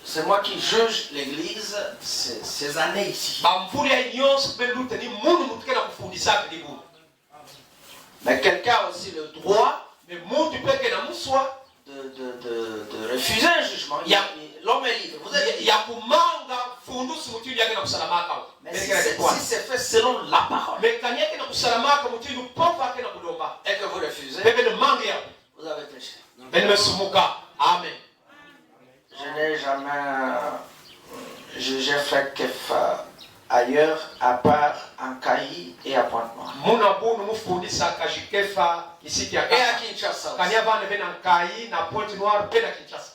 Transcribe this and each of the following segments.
C'est moi qui juge l'église ces années ici. Mais quelqu'un a aussi le droit de refuser un jugement. L'homme est libre. Vous êtes libre. Mais si c'est fait selon la parole et que vous refusez, vous avez péché. Amen. Je n'ai jamais jugé Frère Kefa ailleurs à part en Kayi et à Pointe-Noire. Et à Kinshasa aussi.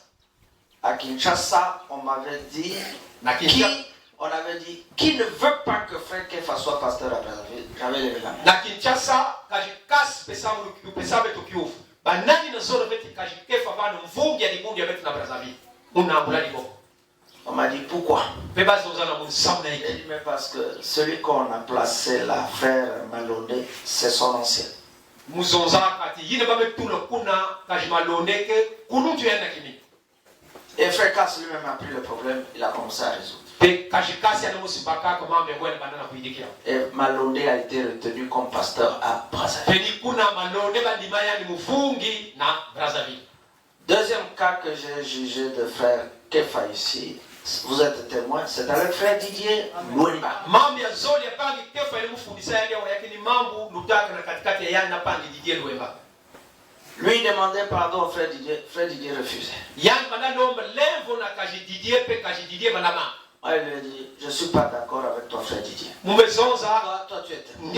À Kinshasa, on m'avait dit qui ne veut pas que Frère Kefa soit pasteur à Brazzaville. J'avais levé la main. On m'a dit pourquoi? Mais parce que celui qu'on a placé là, Frère Malondé, c'est son ancien. Et Frère Kass lui-même a pris le problème, il a commencé à résoudre. Et Malondé a été retenu comme pasteur à Brazzaville. Deuxième cas que j'ai jugé de Frère Kefa ici, vous êtes témoin, c'est avec Frère Didier Louemba. Lui demandait pardon au Frère Didier refusait. Moi, il lui a dit, je ne suis pas d'accord avec toi, Frère Didier. Toi, tu es témoin.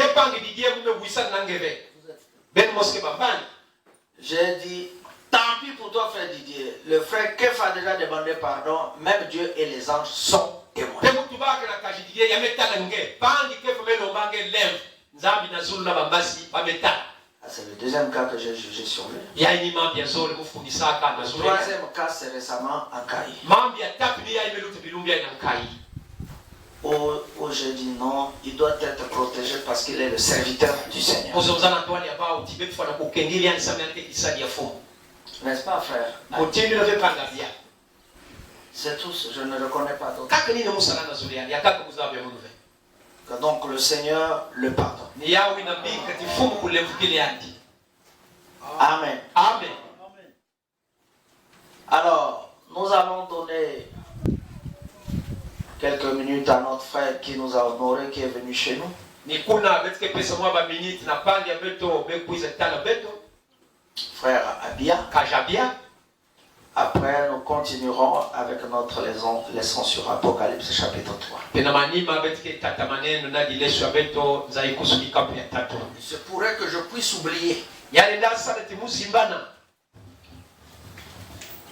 J'ai dit, tant pis pour toi, Frère Didier. Le Frère Kefa a déjà demandé pardon. Même Dieu et les anges sont témoins. C'est le deuxième cas que j'ai jugé sur lui. Le troisième cas, c'est récemment en Kayi. Où j'ai dit non, il doit être protégé parce qu'il est le serviteur du Seigneur. N'est-ce pas, frère? C'est tout, je ne reconnais pas d'autre. Donc le Seigneur le pardonne. Amen. Amen. Alors, nous allons donner quelques minutes à notre frère qui nous a honorés, qui est venu chez nous. Frère Abia. Après, nous continuerons avec notre leçon sur Apocalypse chapitre 3. Il se pourrait que je puisse oublier. Il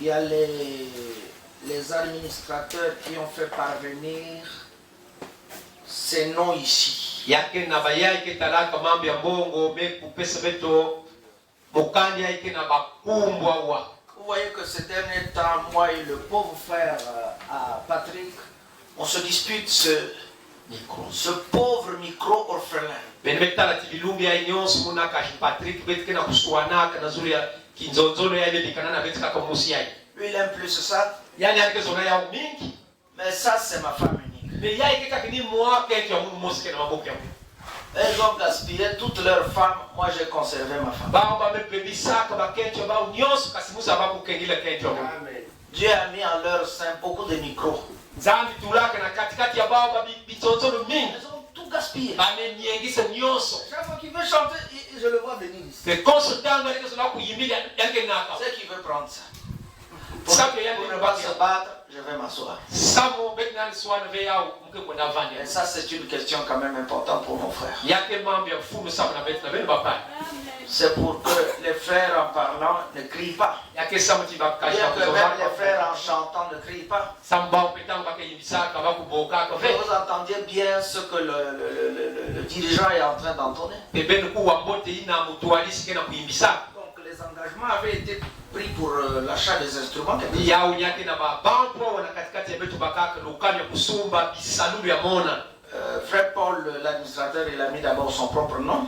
y a les administrateurs qui ont fait parvenir ces noms ici. Vous voyez que ces derniers temps, moi et le pauvre frère Patrick, on se dispute ce pauvre micro orphelin. Lui, il aime plus ça. Mais ça, c'est ma femme unique. Elles ont gaspillé toutes leurs femmes. Moi, j'ai conservé ma femme. Dieu a mis en leur sein beaucoup de micros. Elles ont tout gaspillé. Chaque fois qu'il veut chanter, je le vois venir ici. C'est qui veut prendre ça. Pour ne pas se battre, je vais m'asseoir. Et ça, c'est une question quand même importante pour mon frère. C'est pour que les frères en parlant ne crient pas. Et que même les frères en chantant ne crient pas. Que vous entendiez bien ce que le dirigeant est en train d'entonner. Donc les engagements avaient été pris pour l'achat des instruments. Frère Paul, l'administrateur, il a mis d'abord son propre nom.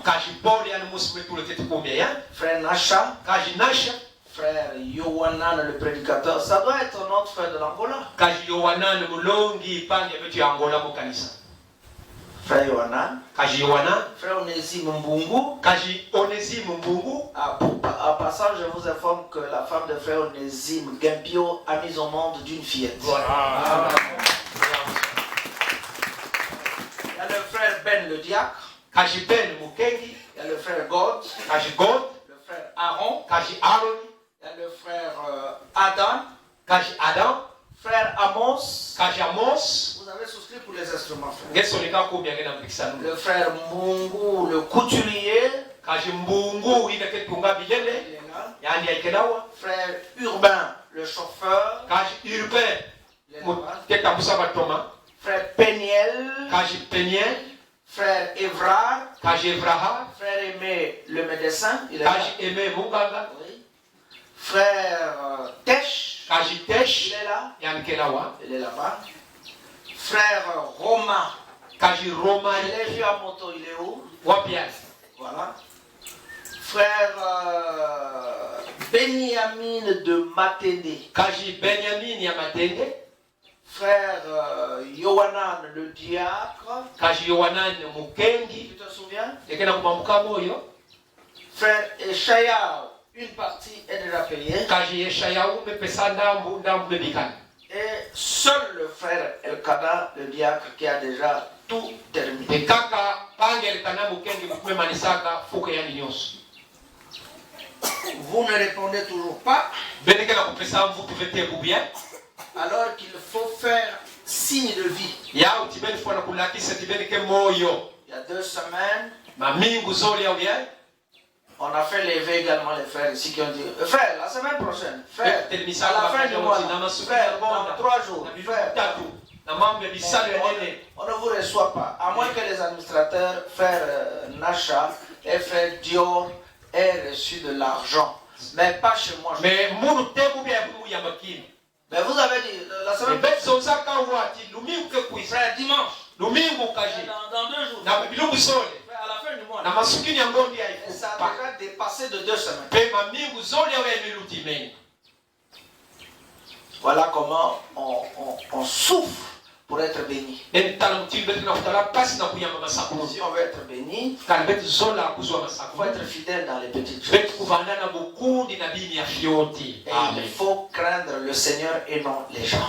Frère Nasha, frère Yohanan le prédicateur, ça doit être notre frère de l'Angola. Kaji Yohanan mulongi pange betu ya Angola mu kanisa. Frère Yohanan. Kaji Yohanan. Frère Onésime Mbungu. Kaji Onésime Mbungu. En passant, je vous informe que la femme de frère Onésime Gempio a mis au monde d'une fillette. Voilà. Il y a le frère Ben le diacre. Kaji Ben Mukengi. Il y a le frère God. Kaji God. Le frère Aaron. Kaji Aaron. Il y a le frère Adam. Kaji Adam. Frère Amos. Kaji Amos. Vous avez souscrit pour les instruments, frère. Le frère Mbungu, le couturier. Kaji Mbungu, il est Tunga Bilele. Yani Aikedawa. Frère Urbain, le chauffeur. Kaji Urbain. Frère Peniel. Kaji Peniel. Frère Evrard. Kaji Evrard. Frère Aimé, le médecin. Il est Kaji Aimé Munganga. Oui. Frère Tesh. Kaji Tesh. Il est là. Yankedawa. Il est là-bas. Frère Romain. Kaji Romain. Il est vu à moto, il est où? Wapias. Voilà. Frère Benjamin de Matende. Kaji Benjamin ya Matende. Frère Yohanan le diacre. Kaji Yohanan Mukengi. Tu te souviens? Frère Eshaya, une partie est déjà payée. Kaji Eshaya me pesanda ndambu bebikana. Et seul le frère Elkana, le diacre, qui a déjà tout terminé. Et kaka pange Elkana Mukengi mkume manisaka fuke yani nyonso. Vous ne répondez toujours pas. Alors qu'il faut faire signe de vie. Il y a 2 semaines, on a fait lever également les frères ici qui ont dit frère, la semaine prochaine, frère, à la fin du mois, frère, dans 3 jours, frère, on ne vous reçoit pas, à moins que les administrateurs, frère Nacha et frère Dior, aient reçu de l'argent. Mais pas chez moi. Mais vous avez dit la semaine prochaine. Frère, dimanche. Dans 2 jours. Frère, à la fin du mois. Et ça a déjà dépassé de 2 semaines. Voilà comment on souffre pour être béni. Si on veut être béni, il faut être fidèle dans les petites choses. Et il faut craindre le Seigneur et non les gens.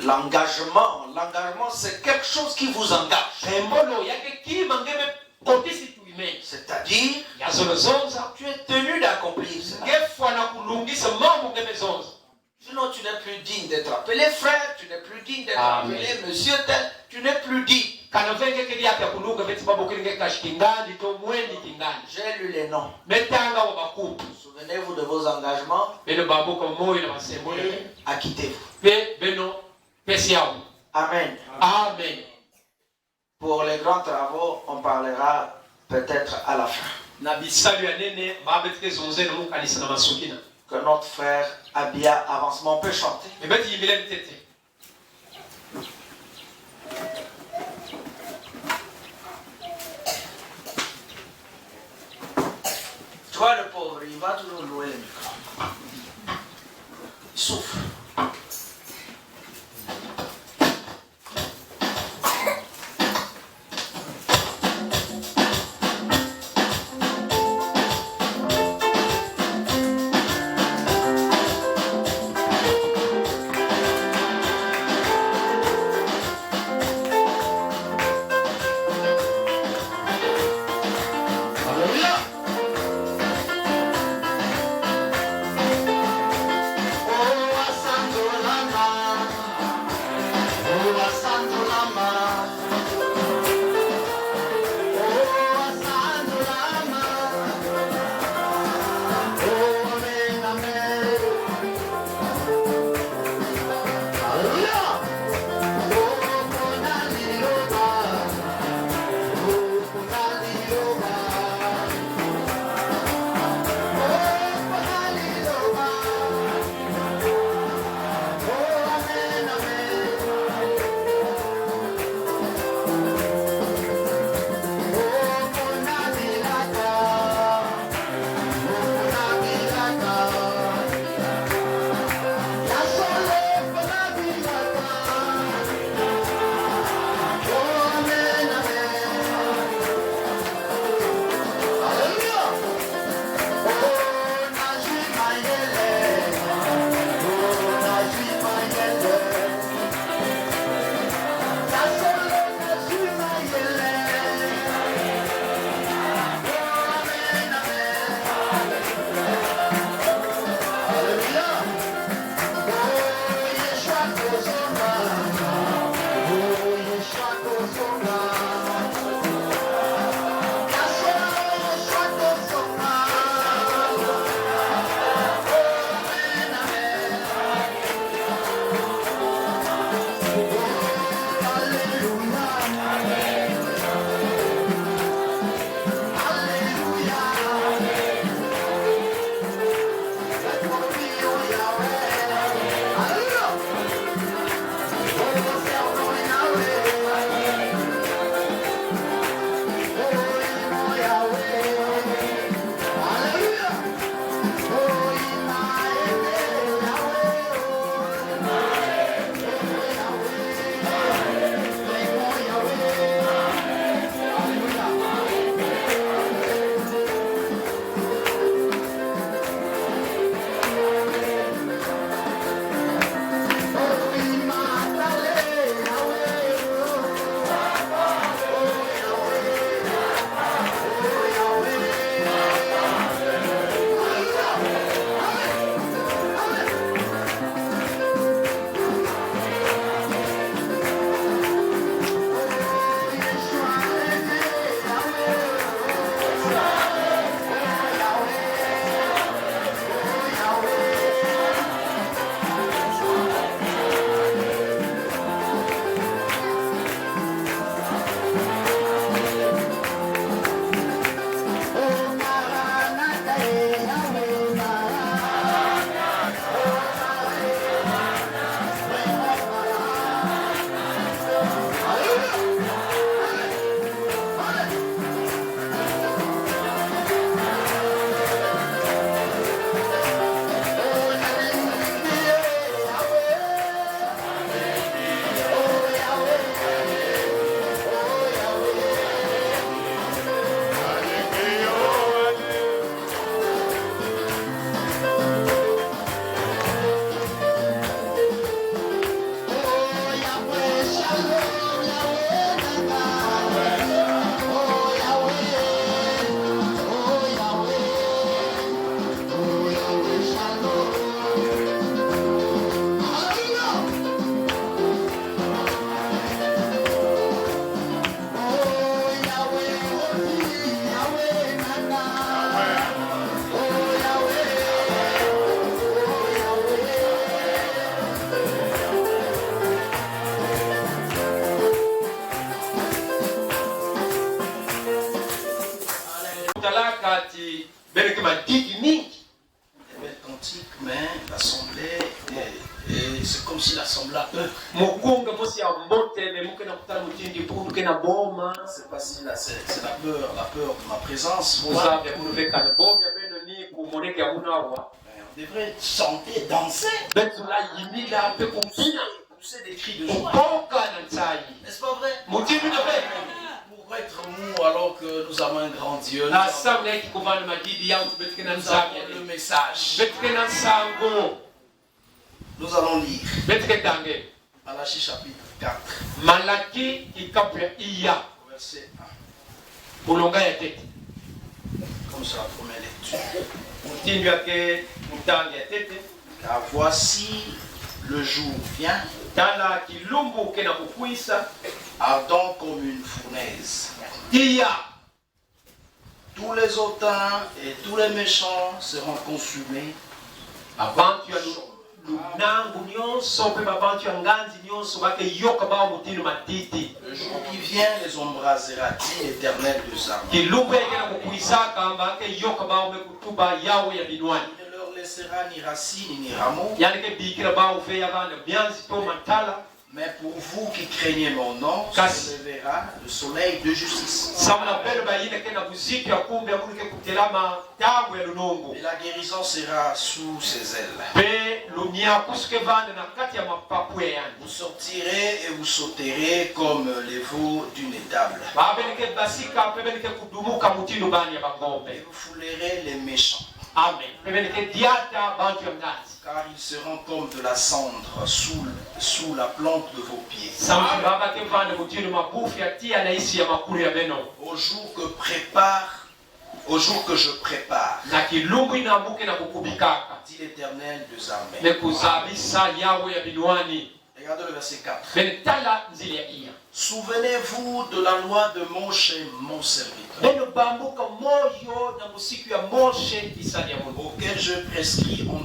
L'engagement, c'est quelque chose qui vous engage. C'est-à-dire, tu es tenu d'accomplir cela. Sinon, tu n'es plus digne d'être appelé frère, tu n'es plus digne d'être appelé monsieur tel, tu n'es plus digne. J'ai lu les noms. Souvenez-vous de vos engagements. Acquittez-vous. Amen. Amen. Pour les grands travaux, on parlera peut-être à la fin. Que notre frère Abia Avancement peut chanter. Tu vois le pauvre, il va toujours louer le micro. Il souffre. Oh, bene ke matiti mingi. Des belles cantiques, mais l'assemblée, et c'est comme si l'assemblée a peur. Mukunga mosi ya mbote me mukena kutala mutindi pundu kena boma. C'est pas si là, c'est la peur de ma présence. Vous savez, vous devez quand on devrait chanter, danser. Pousser des cris de joie. N'est-ce pas vrai? Pour être mou alors que nous avons un grand Dieu. Nous avons le message. Nous allons lire. Malachie chapitre 4. Verset 1. Comme ça, la première lecture. Car voici le jour vient, ardent comme une fournaise. Tous les hautains et tous les méchants seront consumés. Le jour qui vient les embrasera, dit l'Éternel des armées. Il ne leur laissera ni racine ni rameau. Mais pour vous qui craignez mon nom, se lèvera le soleil de justice. Et la guérison sera sous ses ailes. Vous sortirez et vous sauterez comme les veaux d'une étable. Et vous foulerez les méchants. Amen. Car ils seront comme de la cendre sous la plante de vos pieds. Au jour que je prépare, dit l'Éternel des armées. Regardez le verset 4. Souvenez-vous de la loi de Moshe, mon serviteur, auquel je prescris en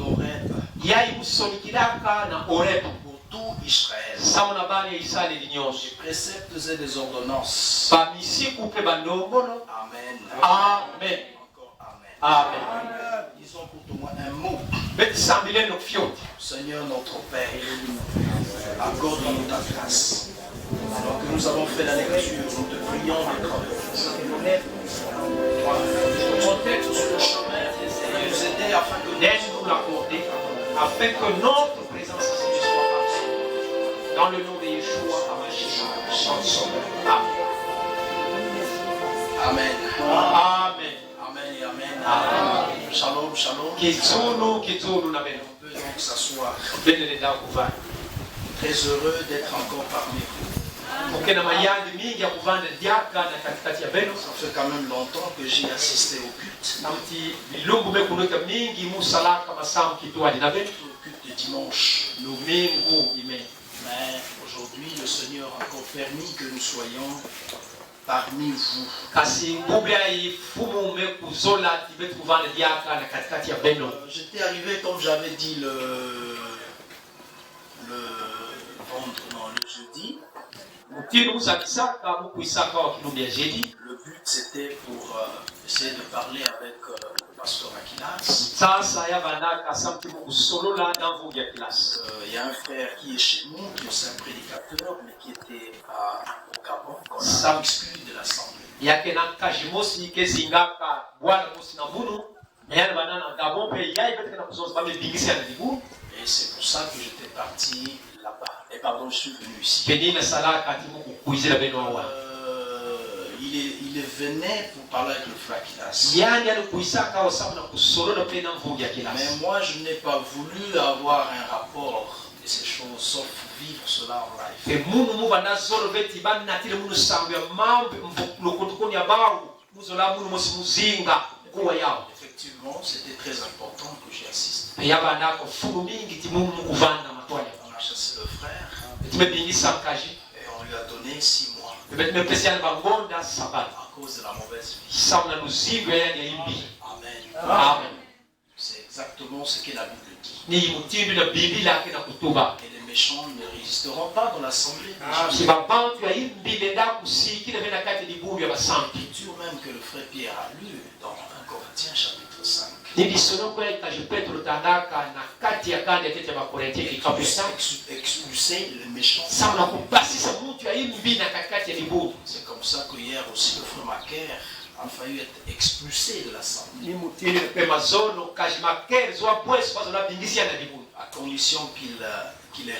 Horeb pour tout Israël, des préceptes et des ordonnances. Amen. Amen. Encore amen. Amen. Disons pour tout moi un mot. Seigneur notre Père, accorde-nous ta grâce. Alors que nous avons fait la lecture, nous te prions d'être avec nous. Protège sur le chemin et nous aider afin que notre présence ici soit parfaite. Dans le nom de Yeshua, Amen. Amen. Amen et amen. Amen. Shalom, shalom. On peut donc s'asseoir. Très heureux d'être encore parmi vous. Ça fait quand même longtemps que j'ai assisté au culte. Au culte de dimanche. Mais aujourd'hui, le Seigneur a encore permis que nous soyons parmi vous. J'étais arrivé, comme j'avais dit le jeudi. Le but c'était pour essayer de parler avec le pasteur Akilas. Il y a un frère qui est chez nous, qui est aussi un prédicateur, mais qui était au Gabon, qu'on a exclu de l'assemblée. Et c'est pour ça que j'étais parti là-bas. Et pardon, je suis venu ici. Il venait pour parler avec le frère Akilas. Mais moi, je n'ai pas voulu avoir un rapport de ces choses, sauf vivre cela en live. Effectivement, c'était très important que j'y assiste. On a chassé le frère et on lui a donné 6 mois à cause de la mauvaise vie. Amen. Amen. C'est exactement ce que la Bible dit. Et les méchants ne résisteront pas dans l'assemblée. L'écriture même que le frère Pierre a lu dans 1 Corinthiens chapitre Expulser le méchant. C'est comme ça que hier aussi le frère Macaire a failli être expulsé de l'assemblée. À condition qu'il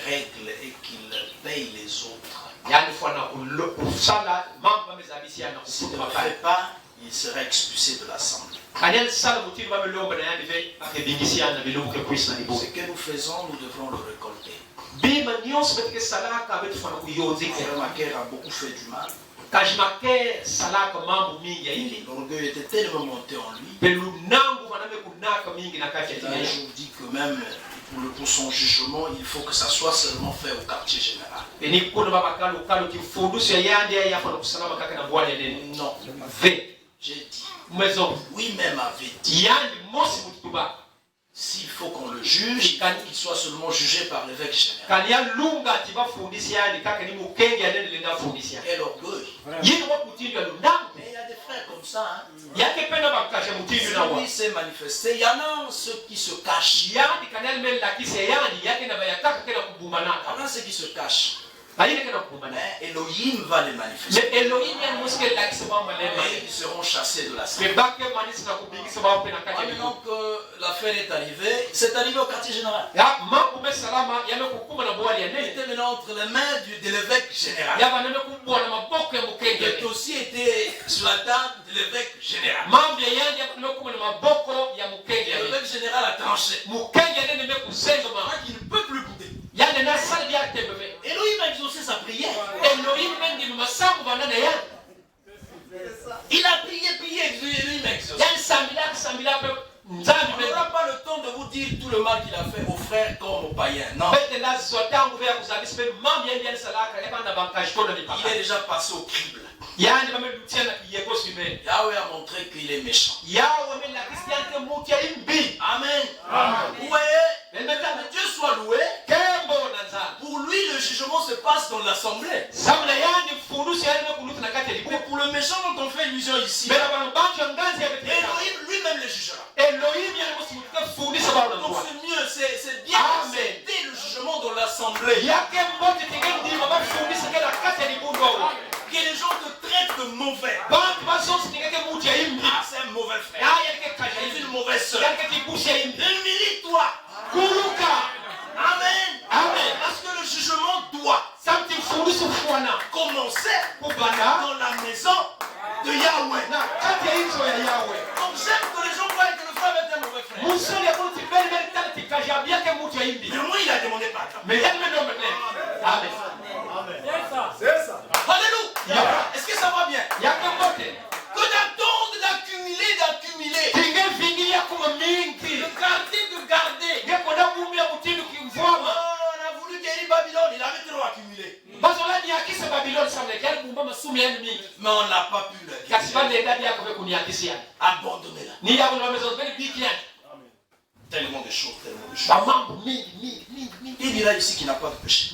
règle et qu'il paye les autres. S'il ne le fait pas, il sera expulsé de l'assemblée. Ce que nous faisons, nous devrons le récolter. Le frère Macaire a beaucoup fait du mal. L'orgueil était tellement monté en lui. Un jour dit que même pour son jugement, il faut que ça soit seulement fait au quartier général. Non, j'ai dit, lui-même avait dit, s'il faut qu'on le juge, qu'il soit seulement jugé par l'évêque général. Et l'orgueil. Mais il y a des frères comme ça. Hein? Celui s'est manifesté. Il y en a ceux qui se cachent. Il y en a ceux qui se cachent. Elohim va les manifester. Et ils seront chassés de la salle. Maintenant que l'affaire est arrivée, c'est arrivé au quartier général. Il était maintenant entre les mains de l'évêque général. Il a aussi été sur la table de l'évêque général. L'évêque général a tranché. Il ne peut plus bouder. Elohim a exaucé sa prière. Il a prié, Elohim a exaucé. On n'aura pas le temps de vous dire tout le mal qu'il a fait aux frères comme aux païens. Non. Il est déjà passé au crible. Yahweh a montré qu'il est méchant. Amen. Vous voyez, Dieu soit loué. Pour lui, le jugement se passe dans l'assemblée. Mais pour le méchant dont on fait illusion ici, Elohim lui-même le jugera. Donc c'est mieux, c'est bien d'accepter le jugement dans l'assemblée. Que les gens te traitent de mauvais. Ah, c'est un mauvais frère. C'est une mauvaise soeur. Humilie-toi. Amen. Parce que le jugement doit commencer dans la maison de Yahweh. Donc j'aime que les gens voient que le frère est un mauvais frère. Mais moi il a demandé pardon. Amen. C'est ça. Alléluia. Est-ce que ça va bien? Que d'attendre, d'accumuler. De garder. On a voulu guérir Babylone, il avait trop accumulé. Mais on n'a pas pu le guérir. Abandonnez-la. Tellement de choses. Il dira ici qu'il n'a pas de péché.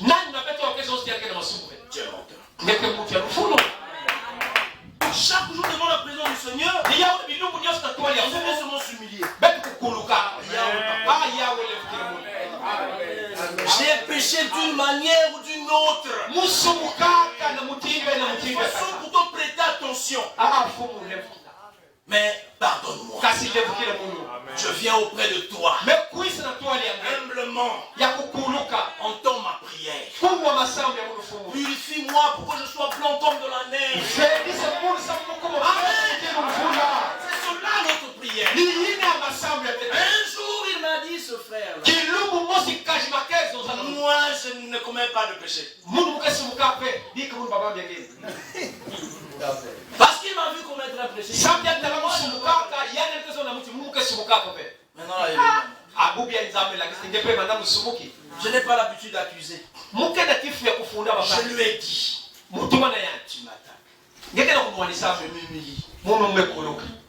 Dieu est menteur. Chaque jour devant la présence du Seigneur, on devait seulement s'humilier. J'ai péché d'une manière ou d'une autre. Il faut plutôt prêter attention. Mais pardonne-moi. Je viens auprès de toi. Humblement. Entends ma prière. Purifie-moi pour que je sois blanc comme de la neige. Amen. C'est cela notre prière. Un jour il m'a dit ce frère là. Moi je ne commets pas de péché. Parce qu'il m'a vu commettre un péché. Maintenant là, je n'ai pas l'habitude d'accuser. Je lui ai dit, tu m'attaques. Je m'humilie.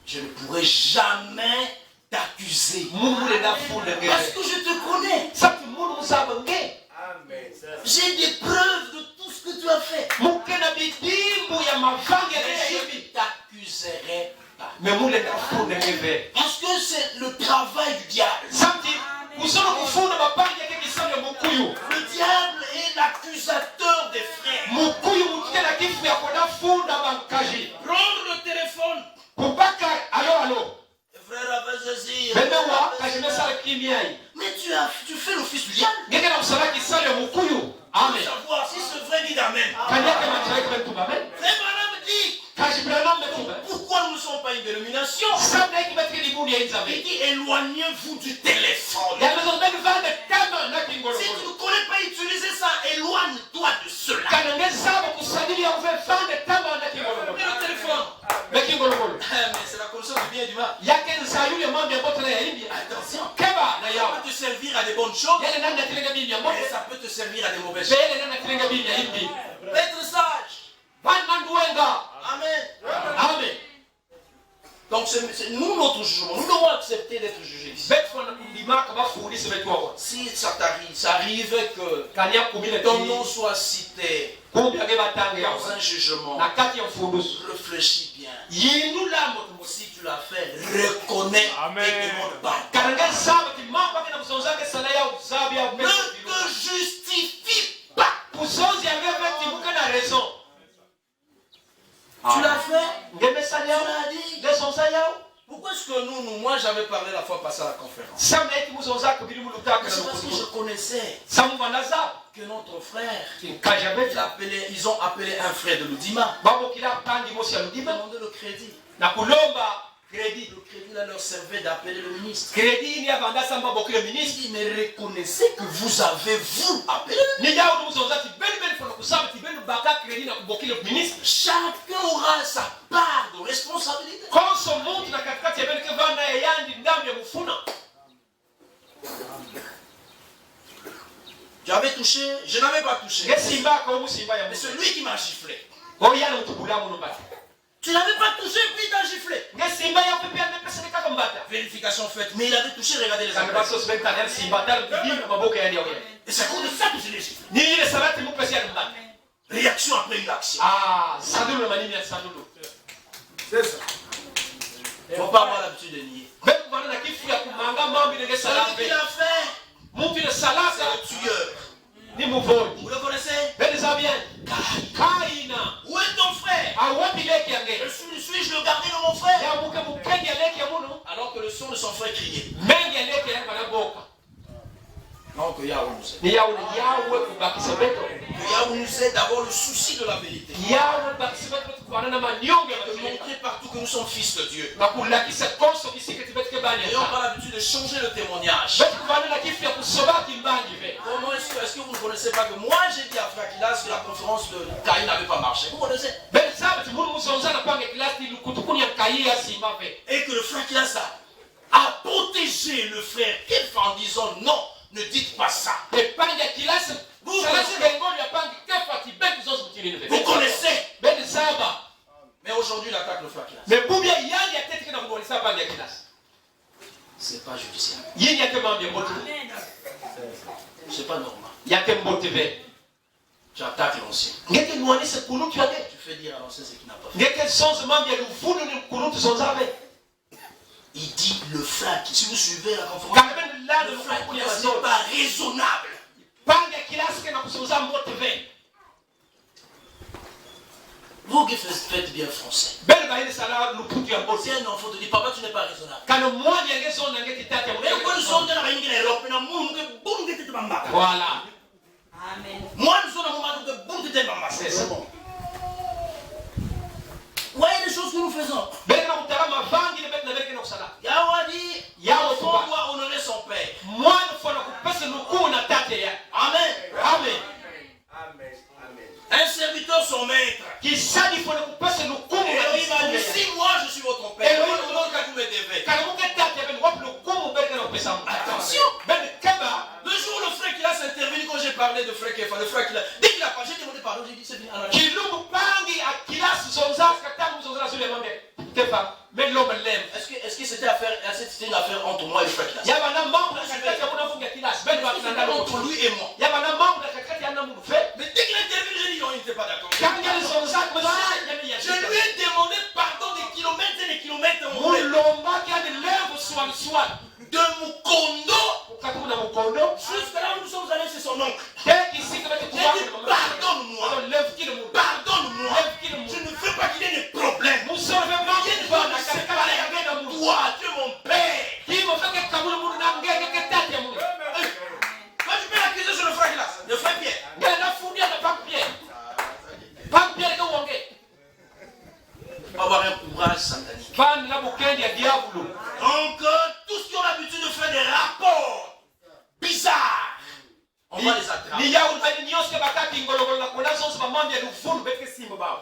Je ne pourrai jamais t'accuser. Parce que je te connais. J'ai des preuves de tout ce que tu as fait. Et je ne t'accuserai pas. Parce que c'est le travail Mais tu fais l'office du diable. Amen. Savoir si ce vrai dit d'amen. Pourquoi nous ne sommes pas une dénomination? Il dit éloignez-vous du téléphone. Si tu ne connais pas utiliser ça, éloigne-toi de cela. Le téléphone. Mais c'est la connaissance du bien et du mal. Attention. Ça peut te servir à des bonnes choses, mais ça peut te servir à des mauvaises choses. Être sage. Amen. Amen. Donc c'est nous notre jugement. Nous devons accepter d'être jugés. Si ça arrive que ton nom soit cité dans un jugement, réfléchis bien. Si tu l'as fait, reconnais et demande pardon. Ne te justifie pas. Tu l'as fait? Tu l'as dit? Pourquoi est-ce que moi j'avais parlé la fois passée à la conférence? C'est parce que je connaissais que notre frère, ils ont appelé un frère de l'Oudima. Ils demandaient le crédit. Le crédit là leur servait d'appeler le ministre. Il dit, mais reconnaissez que vous avez vous appelé le ministre. Chacun aura sa part de responsabilité. Tu avais touché, je n'avais pas touché. Mais c'est lui qui m'a giflé. Tu n'avais pas touché, puis il t'a giflé. Vérification faite. Mais il avait touché, regardez les amis. Et c'est à cause de ça que je l'ai giflé. Réaction après une action. C'est ça. Il ne faut pas avoir l'habitude de nier. Celui qui l'a fait, c'est le tueur. Vous le connaissez? Où est ton frère? Suis-je le gardien de mon frère? Alors que le son de son frère criait. Non, que Yahweh nous aide. Que Yahweh nous aide d'avoir le souci de la vérité. De montrer partout que nous sommes fils de Dieu. N'ayons pas l'habitude de changer le témoignage. Comment est-ce que vous ne connaissez pas que moi j'ai dit à Frère Kilas que la conférence de Caïn n'avait pas marché? Vous connaissez? Et que le Frère Kilas a protégé le frère Kef en disant non, ne dites pas ça. Vous connaissez? Mais aujourd'hui il attaque le Frère Kilas. C'est pas judiciaire. C'est pas normal. Tu attaques l'ancien. Tu fais dire à l'ancien ce qu'il n'a pas fait. Il dit le frère qui, si vous suivez la conférence, le frère qui n'est pas raisonnable. Vous qui faites bien français. Si un enfant te dit papa tu n'es pas raisonnable. Voilà. Moi nous sommes dans le moment de bon de bamba. C'est ça. Voyez les choses que nous faisons. Yahweh dit l'enfant doit honorer son père. Amen. Amen. Un serviteur son maître. Et il va dire si moi je suis votre père, vous me devez. Attention. Le jour où le frère qui a intervenu quand j'ai parlé de frère Kefa, le frère qui a dès qu'il a pas, j'ai demandé pardon, j'ai dit c'est bien. Est-ce que c'était une affaire entre moi et le frère Kilas? Entre lui et moi. Mais dès qu'il a intervenu, j'ai dit non, il n'était pas d'accord. Je lui ai demandé pardon des kilomètres et des kilomètres. De Mukondo jusqu'à là où nous sommes allés, c'est son oncle. J'ai dit pardonne-moi. Pardonne-moi. Je ne veux pas qu'il y ait des problèmes. Toi, tu es mon père.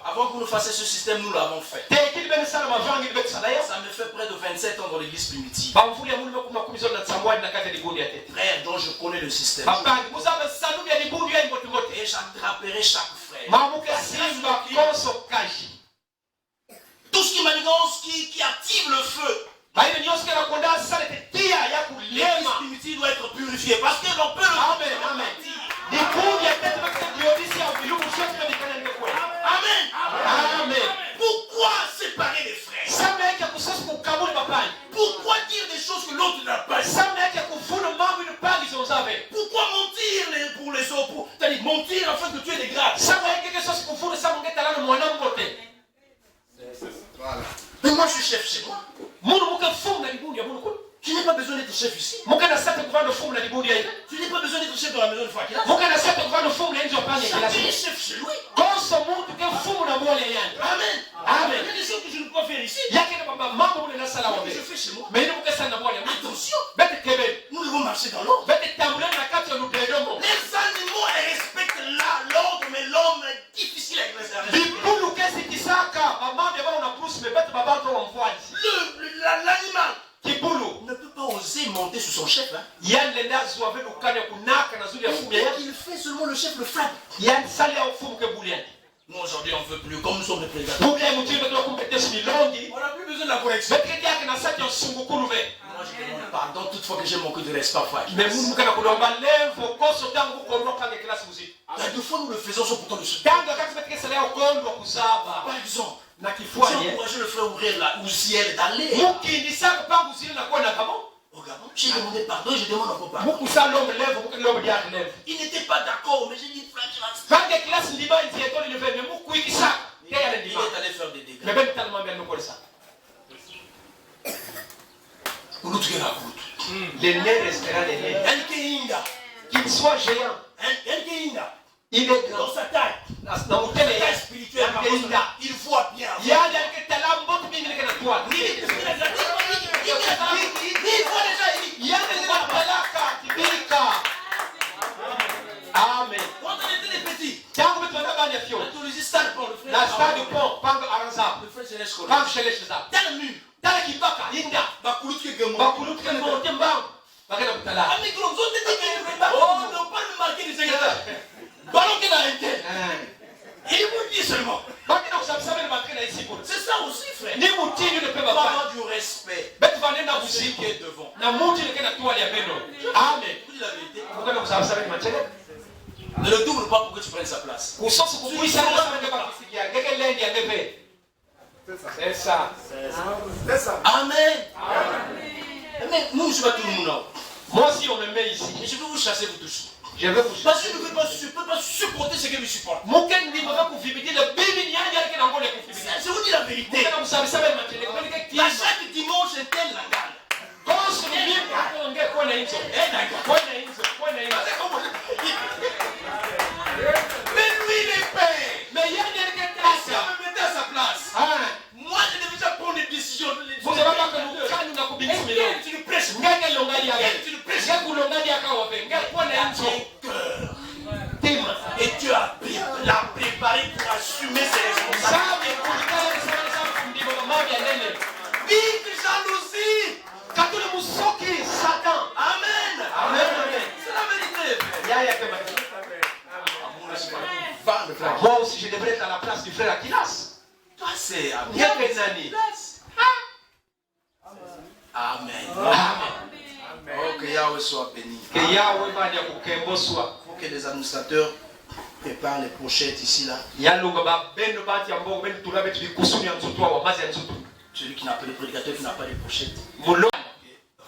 Avant que vous nous fassiez ce système, nous l'avons fait. Ça me fait près de 27 ans dans l'église primitive. Frère, dont je connais le système. Et j'attraperai chaque frère. Tout ce qui manigance, qui active le feu. L'église primitive doit être purifiée parce que l'on peut le faire. Amen. Amen. Pourquoi séparer les frères? Pourquoi dire des choses que l'autre n'a pas dit? Pourquoi mentir pour les autres? C'est-à-dire mentir afin que tu aies des grâces. Voilà. Mais moi je suis chef chez moi. Tu n'as pas besoin d'être chef ici. Tu n'as pas besoin d'être chef dans la maison de Fakila. Tu es chef chez lui. Amen. Amen. Il y a des choses que je ne peux pas faire ici. Je fais chez moi. Attention. Nous devons marcher dans l'ordre. Les animaux respectent l'ordre, mais l'homme est difficile à exercer. L'animal ne peut pas oser monter sur son chef. Hein. Il fait seulement le chef le frappe. Nous aujourd'hui on ne veut plus, comme nous sommes les prédateurs. On n'a plus besoin de la correction. Moi je demande pardon toutefois que j'ai manqué de respect parfois. Mais deux fois nous le faisons sans pourtant le soutenir. Par exemple, j'ai encouragé le frère ouvrir la Ouziel d'aller au Gabon. J'ai demandé pardon et je demande encore pardon. Il n'était pas d'accord, mais j'ai dit frère, tu vas. Il est allé faire des dégâts. L'aîné restera l'aîné. Qu'il soit géant. Il est grand. Dans sa taille. Dans sa taille spirituelle. Il voit bien. Il Amen. Quand on était des petits, le frère Céleste, dans le mur, oh, non, pas le marquer des secrétaires. Ballon qui n'a été. Il vous dit seulement. C'est ça aussi, frère. Il faut avoir du respect. Celui qui est devant. Amen. Vous dites la vérité. Ne le double pas pour que tu prennes sa place. C'est ça. Amen. Mais nous, je vais tout le monde. Moi aussi, on me met ici. Mais je vais vous chasser, vous tous. Je vais vous Parce que je ne peux pas supporter ce que je supporte. Je vous dis la vérité. À chaque dimanche, un tel la gagne. Mais lui, il est père. Mais il y a quelqu'un qui me mettait à sa place. Moi, je devais déjà prendre des décisions. Tu ne prêches pas. Et tu l'as préparé pour assumer ses responsabilités. Vive jalousie. Amen. Amen. C'est la vérité. Moi aussi, je devrais être à la place du frère Akilas. Toi, c'est bien des années. Amen. Oh, que Yahweh soit béni. Que Yahweh soit. Il faut que les administrateurs préparent les pochettes ici là. Celui qui n'a pas de prédicateur, qui n'a pas de pochette.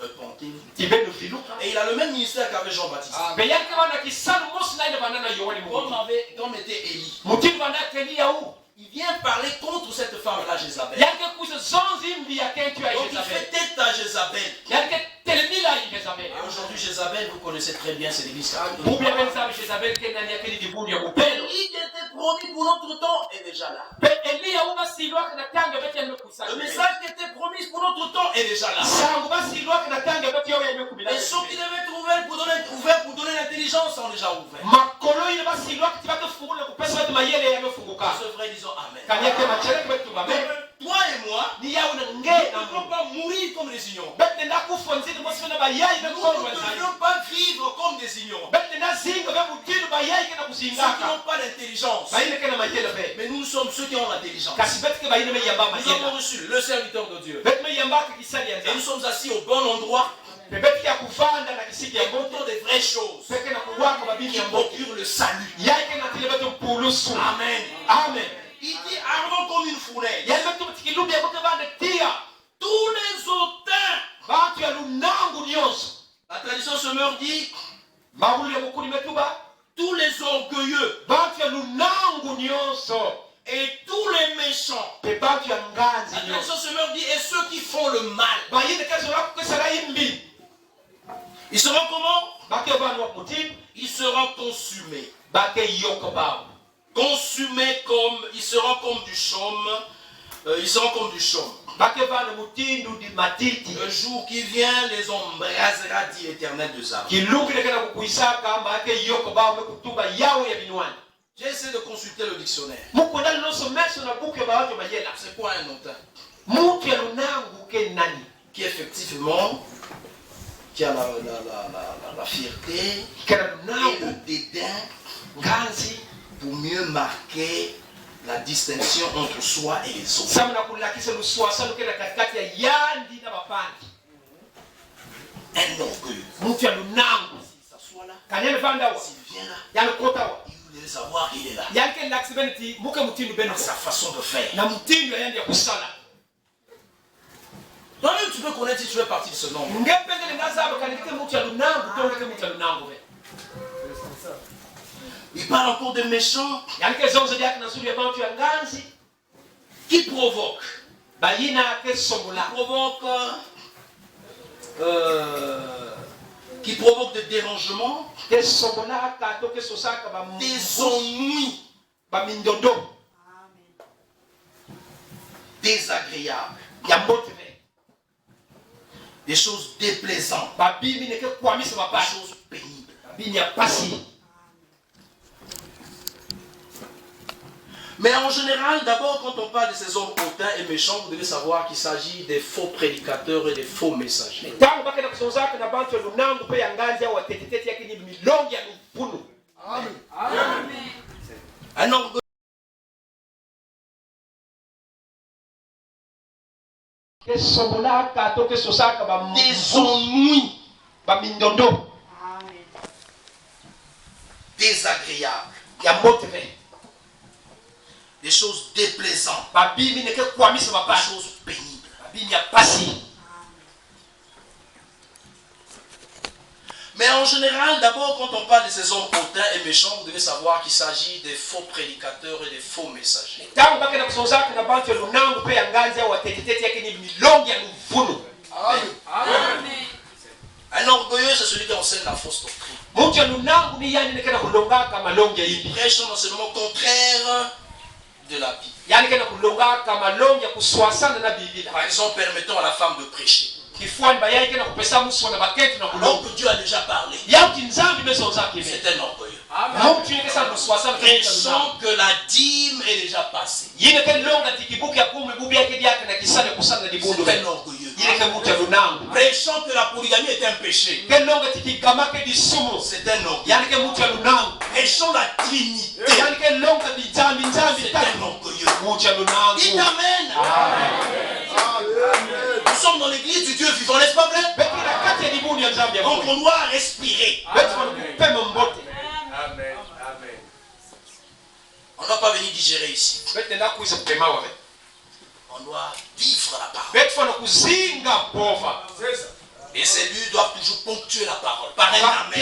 Repentez-vous. Et il a le même ministère qu'avait Jean-Baptiste. Comme était Élie. Il vient parler contre cette femme-là, Jézabel. Donc il fait tête à Jézabel. Et aujourd'hui, Jézabel, vous connaissez très bien, c'est l'église catholique. Celui qui était promis pour notre temps est déjà là. Le message qui était promis pour notre temps est déjà là. Et ceux qui devaient être ouverts pour donner l'intelligence intelligences sont déjà ouvertes. Ce frère, disons Amen. Toi et moi, nous ne pouvons pas mourir comme des ignorants. Nous ne pouvons pas vivre comme des ignorants. Ceux qui n'ont pas d'intelligence. Mais nous sommes ceux qui ont l'intelligence. Nous avons reçu le serviteur de Dieu. Et nous sommes assis au bon endroit. Et pourtant des vraies choses qui procurent le salut. Amen. Amen. Il dit ardent comme une fournaise. Tous les hautains. La tradition semeur dit tous les orgueilleux et tous les méchants. La tradition semeur dit et ceux qui font le mal. Ils seront comment? Ils seront consumés. Consumés comme, ils seront comme du chaume. Ils seront comme du chaume. Le jour qui vient les embrasera, dit l'Éternel de Zab. J'ai essayé de consulter le dictionnaire. C'est quoi un hautain? Qui effectivement qui a la fierté et le dédain pour mieux marquer la distinction entre soi et les autres. Un orgueil. S'il s'assoit là, s'il vient là, il voulait savoir qu'il est là. Dans sa façon de faire. Toi-même, tu peux connaître si tu fais partie de ce nombre. Il parle encore de méchants qui provoquent. Qui provoquent des dérangements, des ennuis, désagréables, des choses déplaisantes, des choses pénibles. Mais en général, d'abord, quand on parle de ces hommes hautains et méchants, vous devez savoir qu'il s'agit des faux prédicateurs et des faux messagers. Un orgueil. Des ennuis désagréables, des choses déplaisantes, des choses pénibles. Mais en général, d'abord, quand on parle de ces hommes hautains et méchants, vous devez savoir qu'il s'agit des faux prédicateurs et des faux messagers. Un orgueilleux, c'est celui qui enseigne la fausse doctrine. Il prêche un enseignement contraire de la Bible. Par exemple, permettons à la femme de prêcher. Alors que Dieu a déjà parlé. C'est un orgueilleux. Prêchant que la dîme est déjà passée. C'est un orgueilleux. Prêchant que la polygamie est un péché. C'est un orgueilleux. Prêchant la Trinité. C'est un orgueilleux. Dites Amen. Nous sommes dans l'église du Dieu vivant, n'est-ce pas vrai? Donc on doit respirer. Amen. On ne doit pas venir digérer ici. On doit vivre la parole. Les élus doivent toujours ponctuer la parole. Par un amen.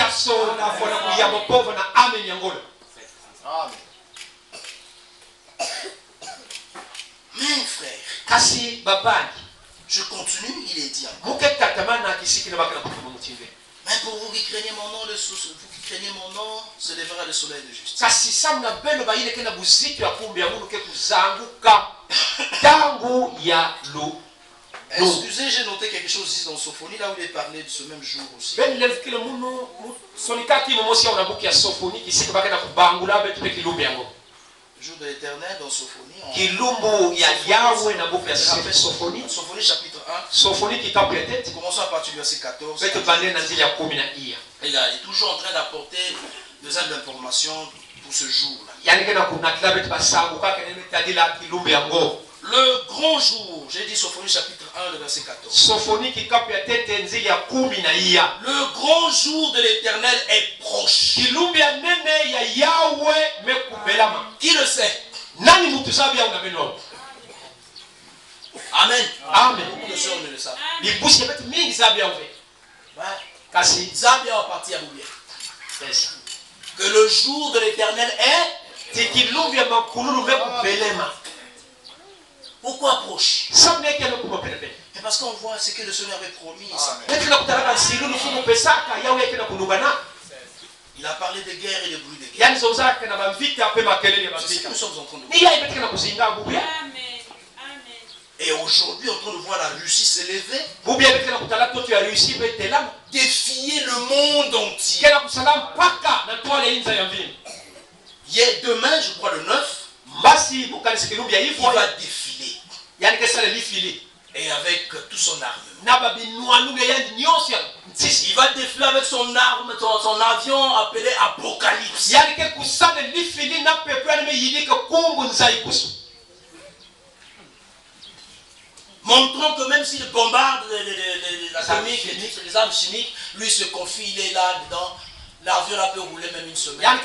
Mais frère, je continue, il est dit encore. Mais pour vous qui craignez mon nom, se lèvera le soleil de justice. Excusez, j'ai noté quelque chose ici dans Sophonie, là où il est parlé de ce même jour aussi. Le jour de l'Éternel dans Sophonie. Sophonie chapitre 1. Commençons à partir du verset 14. Il est toujours en train d'apporter des informations pour ce jour-là. Le grand jour, j'ai dit Sophonie chapitre 1, le verset 14. Le grand jour de l'Éternel est proche. Qui le sait? Amen. Amen. Beaucoup de sœurs ne le savent. Zabia va partir à Boubier. Que le jour de l'Éternel est. Pourquoi proche? Et parce qu'on voit ce que le Seigneur avait promis. Il a parlé de guerre et de bruit de guerre. C'est ce que nous sommes en train de voir. Et aujourd'hui, en train de voir la Russie s'élever, défier le monde entier. Hier, demain, je crois le 9, il va défiler. Et avec tout son armement. Il va défiler avec son arme, son avion appelé Apocalypse. Montrant que même s'il bombarde les armes chimiques, lui se confie, il est là dedans. L'avion là peut rouler même une semaine.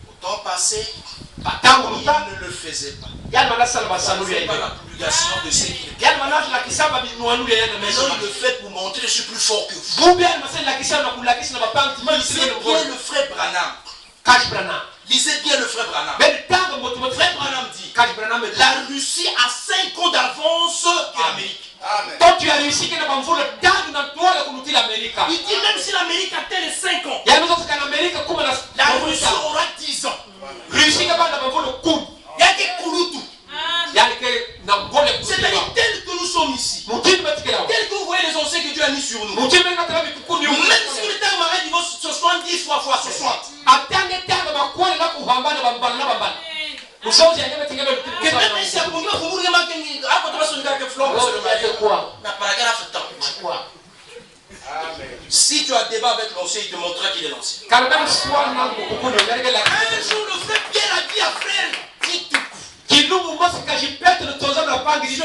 Au temps passé, il ne le faisait pas. Ça ne fait pas la publication de ce qu'il est. Maintenant, il le fait pour montrer que je suis plus fort que vous. Lisez bien le frère Branham. Lisez bien le frère Branham. Le frère Branham dit la Russie a 5 ans d'avance que l'Amérique. Quand tu as réussi que il dit même si l'Amérique atteint les 5 ans, la Russie aura 10 ans. Il y a des Kouloutou. C'est-à-dire tel que nous sommes ici, tel que vous voyez les anciens que Dieu a mis sur nous, même si le temps m'arrête, il va 70 fois 60. Que même si à Congo, vous voulez marquer si tu as débat avec l'ancien, il te montrera qu'il est l'ancien. Un jour, le frère Pierre a dit à frère, je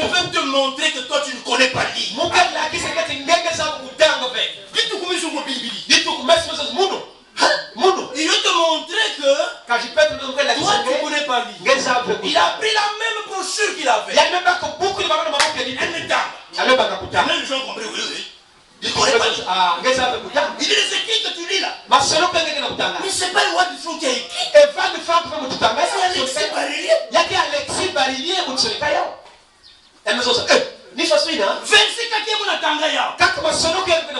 veux te montrer que toi tu ne connais pas l'île. Il veut te montrer que toi tu ne connais pas l'île. Il a pris la même brochure qu'il avait. Même les gens ont compris, oui. Il ne connaît pas l'île. Il dit les écrits que tu lis là. Mais c'est pas le roi du front qui a écrit. C'est Alexis Barillier.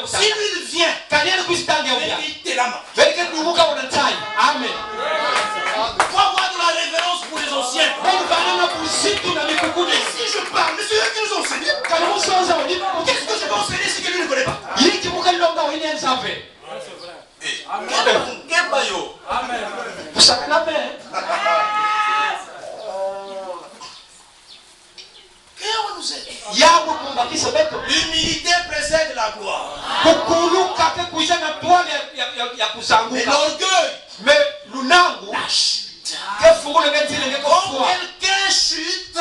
Si lui il vient, amen. Il faut avoir de la révérence pour les anciens. Et si je parle, mais c'est eux qui nous ont enseigné. Qu'est-ce que je vais enseigner si que lui ne connaît pas? L'humilité précède la gloire. Mais l'orgueil, la chute. Quand quelqu'un chute,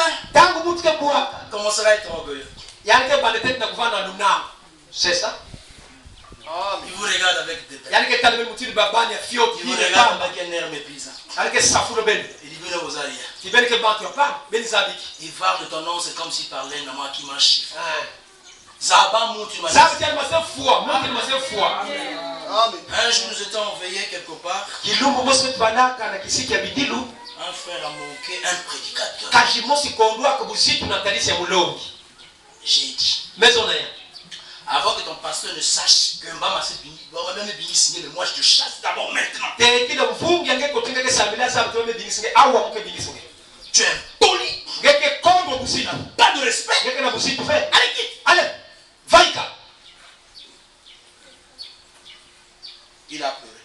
commencera à être orgueilleux. C'est ça? Il vous regarde avec dédain. Il vous regarde avec un air méprisant. Il dit, il parle de ton nom, c'est comme s'il parlait d'un qui m'a chiffré. Zaba Moutu m'a dit. Un jour nous étions enveillés quelque part. Un frère a manqué un prédicateur. J'ai dit, Avant que ton pasteur ne sache que Mbama s'est béni, même béni signé, mais moi je te chasse d'abord maintenant. Tu es impoli. Tu n'as pas de respect. Allez, quitte. Allez, vaïka. Il a pleuré.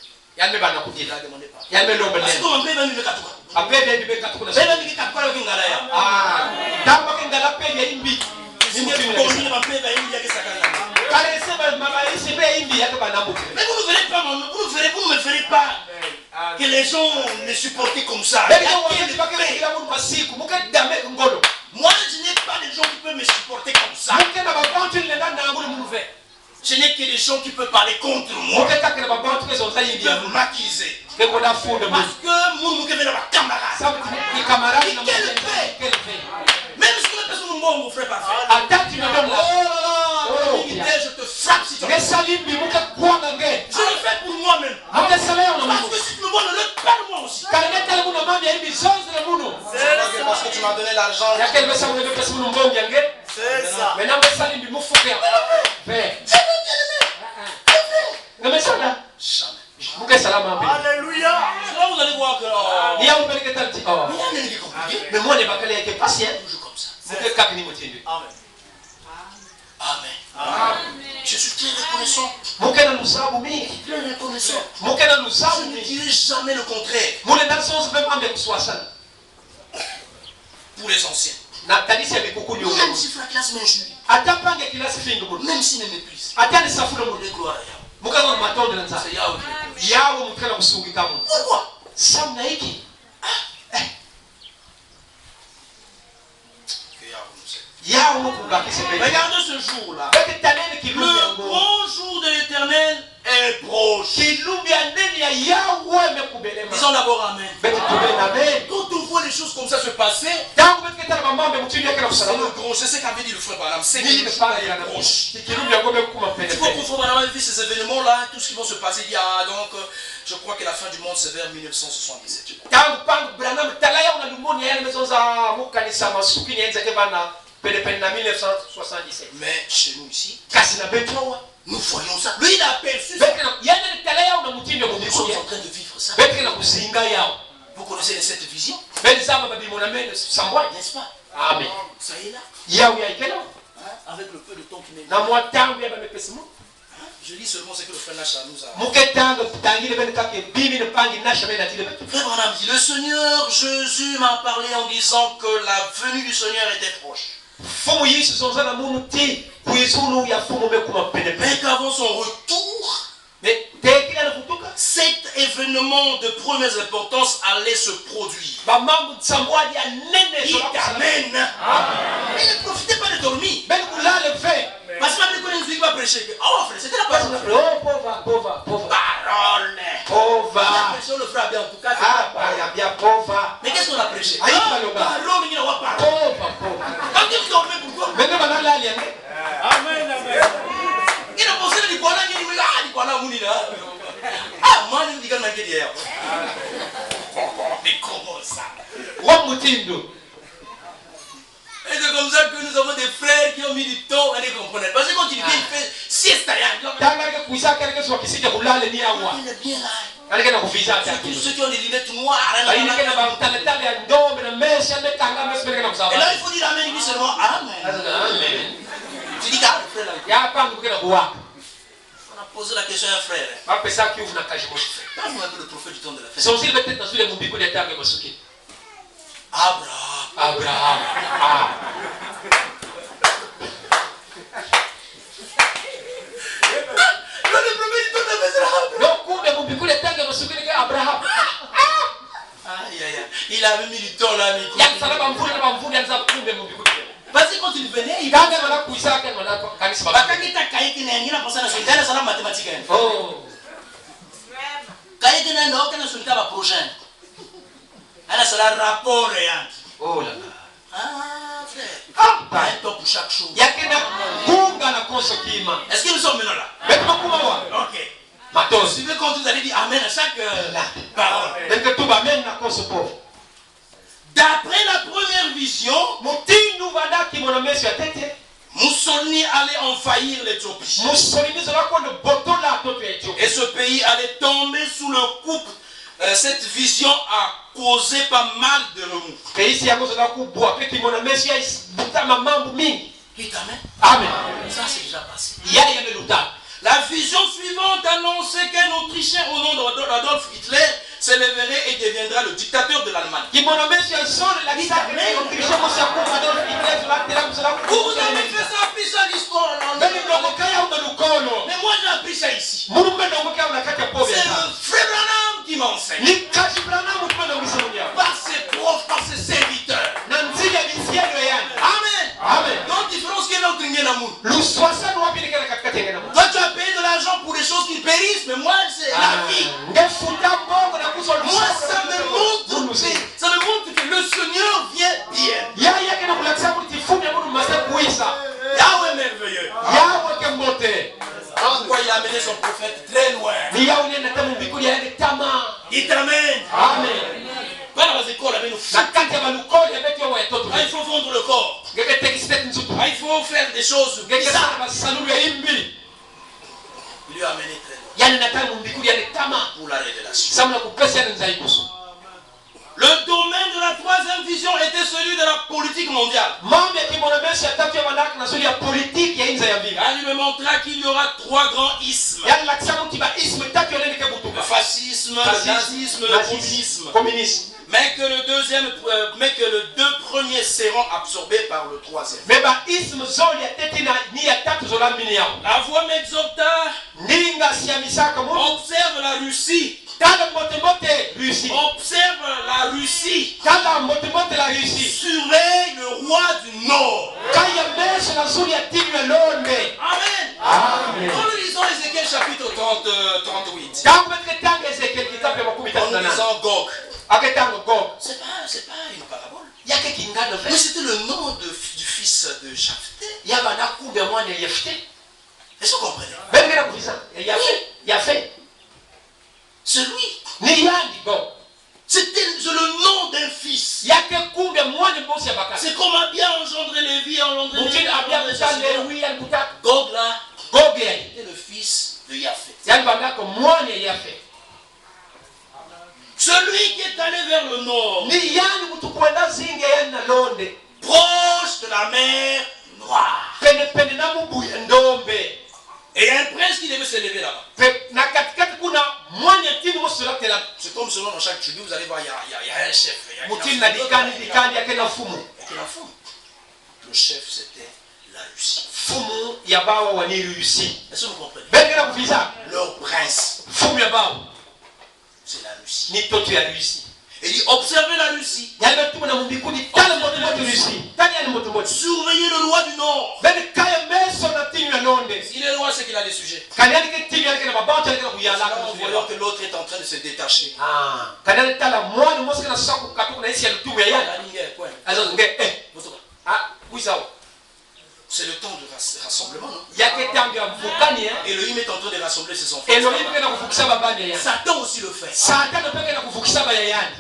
Il a demandé pardon. Parce qu'on peut même le katouka. Mais vous ne verrez pas que les gens me supportent comme ça. Moi, je n'ai pas de gens qui peuvent me supporter comme ça. Je n'ai que des gens qui peuvent parler contre moi. Ils peuvent m'accuser. Parce que mon camarade. Même si tu n'es pas mon frère parfait. Je te frappe si tu veux. Je le fais pour moi-même. Parce que si tu me vois, ne le perds moi aussi. Parce que tu m'as donné l'argent. C'est ça. Alléluia. Vous allez voir que. Mais moi, les bacalés étaient patients. Toujours comme ça. Amen. Amen. Je suis très reconnaissant. Très reconnaissant. Je ne dirai jamais le contraire. Pour les anciens. Même si la classe m'injurie. Même s'il me méprise. Le gloire à c'est Yahweh. Pourquoi? Regardez ce jour-là. Le grand jour de l'Éternel est proche. Disons d'abord Amen. Quand on voit les choses comme ça se passer, c'est le gros. C'est ce qu'avait dit le frère Branham. C'est que le jour est proche. Tu vois, quand Branham a vu ces événements-là, tout ce qui va se passer, il dit donc, je crois que la fin du monde c'est vers 1977. Mais chez nous ici, nous voyons ça. Lui, il a aperçu ça. Nous sommes en train de vivre ça. Vous connaissez cette vision? N'est-ce pas? Amen. Ça y est là. Avec le peu de temps qui m'est donné. Je lis seulement ce que le frère Nacha nous a. Frère Branham dit, le Seigneur Jésus m'a parlé en disant que la venue du Seigneur était proche. Mais qu'avant son retour, cet événement de première importance allait se produire. Il t'amène. Mais ne profitez pas de dormir. Parce que la Bible va prêcher. Oh frère, c'était la parole. Parole. Il a prêché le frère bien en tout cas. Mais qu'est-ce qu'on a prêché? Parole, il a parole. Quand tu dormais pourquoi? Amen, amen. Il a pensé que l'Iquana, ah, moi, je dis qu'on a dit hier. Mais comment ça? Et c'est comme ça que nous avons des frères qui ont mis du temps à les comprendre. Parce que quand tu viens, il fait sieste à rien. Il est bien là. Tous ceux qui ont des lunettes noires. Et là, il faut dire Amen, il dit seulement Amen. Tu dis qu'à le frère là. On a posé la question à un frère. Quand vous m'appelez le prophète du temps de la fête. Abraham. Le prophète du temps de la fête, Abraham. Il avait mis du temps là. Parce que quand il venait, il pensait rapport. Oh là là. Ah, frère. Un temps pour chaque chose. Est-ce que nous sommes maintenant là? Ok. Si vous quand vous allez dire Amen à chaque parole. D'après la première vision, mon Mussolini allait envahir l'Éthiopie. Et ce pays allait tomber sous le coup. Cette vision a causé pas mal de remous. Dites amen. Amen. Ça c'est déjà passé. La vision suivante annonçait qu'un Autrichien au nom d'Adolf Hitler s'élèverait et deviendra le dictateur de l'Allemagne. Vous avez fait ça, appris ça l'histoire. Mais moi j'ai appris ça ici. C'est le frère Branham qui m'enseigne. Par ses profs, par ses serviteurs. Amen. Amen. Donc différence qu'il y a dans le l'amour. Toi tu as payé de l'argent pour des choses qui périssent, mais moi c'est la vie. Moi ça me montre que le Seigneur vient bien. Yahweh merveilleux. Pourquoi il a amené son prophète très loin. Dites amen. Amen. Pas dans les écoles avec nous. Il faut vendre le corps. Il faut faire des choses bizarres. Il lui a amené très loin pour la révélation. Le domaine de la troisième vision était celui de la politique mondiale. Il me montra qu'il y aura trois grands ismes. Le fascisme, le nazisme, le communisme. Mais que les deux premiers seront absorbés par le troisième. La voix m'exhorta. Observe la Russie. Observe la Russie. Surveille le roi du Nord. Amen. Amen. Quand nous lisons Ézéchiel chapitre 38. En lisant Gog. C'est pas une parabole. Mais c'était le nom du fils de Jephthé. Est-ce que vous comprenez? C'est lui. C'était le nom d'un fils. C'est comme a bien engendré Lévi, engendré Gog là. C'était le fils de Yaphé. Celui qui est allé vers le nord, proche de la mer Noire. Et un prince qui devait se lever là-bas. C'est comme selon dans chaque tribu, vous allez voir, il y a un chef. Le chef, c'était la Russie. Est-ce que vous comprenez? Leur prince, c'est la Russie. Il dit observez la Russie. Surveillez le roi du Nord. Si le roi c'est qu'il a des sujets. Là, on voit que l'autre est en train de se détacher. C'est le temps de rassemblement, non? Elohim est en train de rassembler ses enfants. Satan aussi le fait.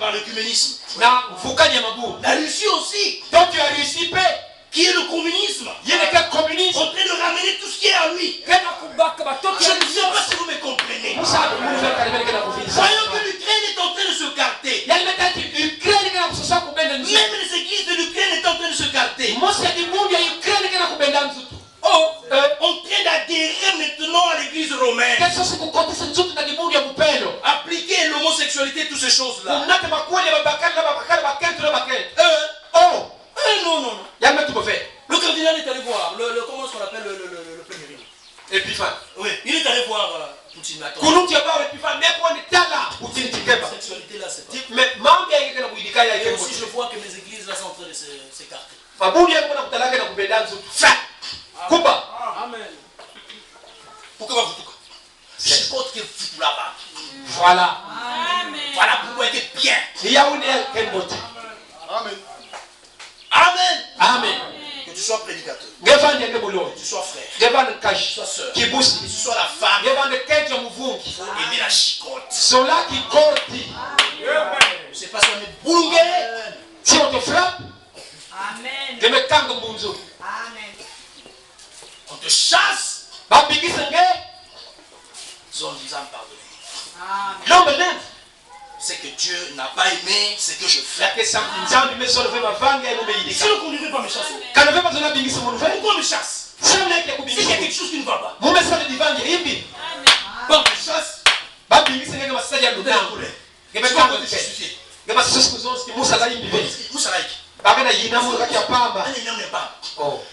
Par l'œcuménisme. La Russie aussi. Qui est le communisme. En train de ramener tout ce qui est à lui. Je ne sais pas si vous me comprenez. Voyons que l'Ukraine est en train de se carter. Même les églises de l'Ukraine est en train de se carter. En train d'adhérer maintenant à l'église romaine. Appliquer l'homosexualité, toutes ces choses-là. Non. Le cardinal est allé voir. Comment est-ce qu'on appelle le premier? Épiphane. Oui, il est allé voir Poutine. La sexualité là, c'est pas. Et aussi, je vois que mes églises là sont en train de s'écarter. Amen. Pourquoi vous tout? Je compte que vous là-bas. Voilà. Voilà pourquoi il est bien. Amen. Que tu sois prédicateur. Que tu sois frère. Que tu sois soeur. Que tu sois la femme. Il faut aimer la chicotte. Je ne sais pas si on est boulungé. Si on te frappe, Amen. je me tends comme bonzo. Amen. te chasse, zone nous a pardonné. C'est que Dieu n'a pas aimé ce que je fais. Si le conduit ne veut pas me chasser, pourquoi me chasse? C'est qu'il y a quelque chose qui ne va pas. Bon, me chasse. Il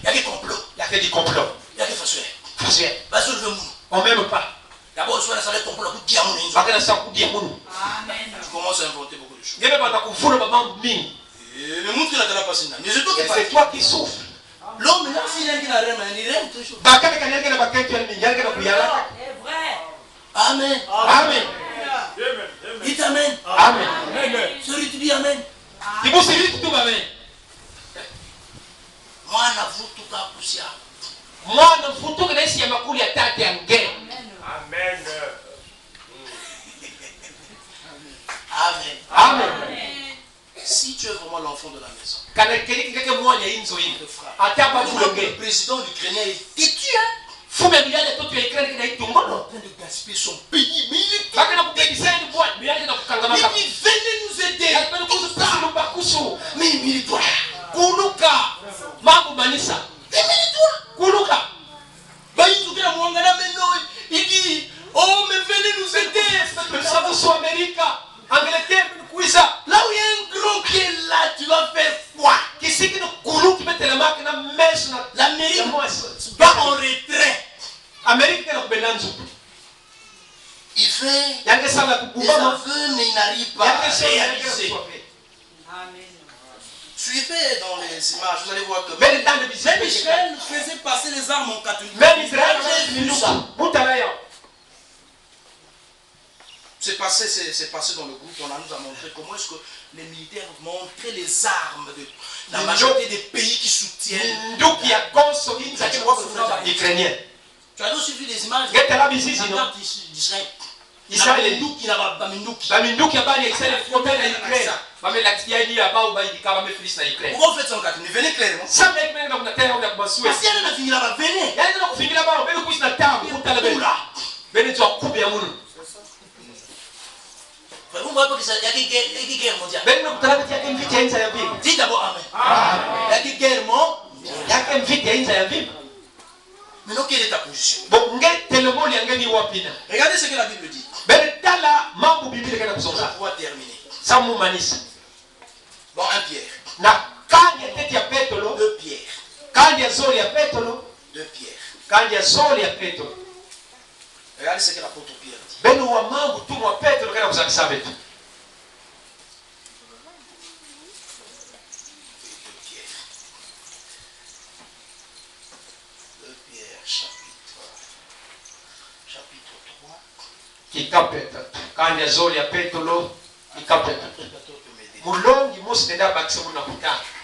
y a des complots. Il y a des complots. Il y a des façons. On m'aime pas. D'abord, je vais savoir complot pour dire mon nom. Tu commences à inventer beaucoup de choses. Mais montre la tala passée. C'est toi qui souffres. L'homme là, s'il a un rêve, il rêve quelque chose. Amen. Amen. Dites amen. Amen. Celui qui dit amen. Moi, n'avoue tout à poussière. Moi, n'avoue tout que les siens m'accouillent à tête et en guerre. Amen. Amen. Amen. Si tu es vraiment l'enfant de la maison, le président ukrainien est têtu. Il est en train de gaspiller son pays. Mais il venez nous aider. Mais mérite-toi. Il dit, oh mais venez nous aider. Là où il y a un grand qui est là, tu vas faire quoi? L'Amérique va en retrait. Il fait, il veut mais il n'arrive pas à réaliser. Suivez dans les images, vous allez voir que même Israël faisait passer les armes en catholique. C'est passé dans le groupe, on nous a montré comment est-ce que les militaires montraient les armes de la majorité des pays qui soutiennent. Tu as aussi vu les images d'Israël. Israël qui n'a pas Pourquoi vous faites ça en catholique? Venez clairement. Parce qu'il y a un fini là-bas, venez. Vous voyez pas qu'il y a une guerre mondiale. Dis d'abord amen. Il y a une guerre mondiale. Maintenant, quelle est ta position? Regardez ce que la Bible dit. On va pouvoir terminer. Bon, 1 Pierre. 2 Pierre. 2 Pierre. Regardez ce que l'apôtre Pierre dit.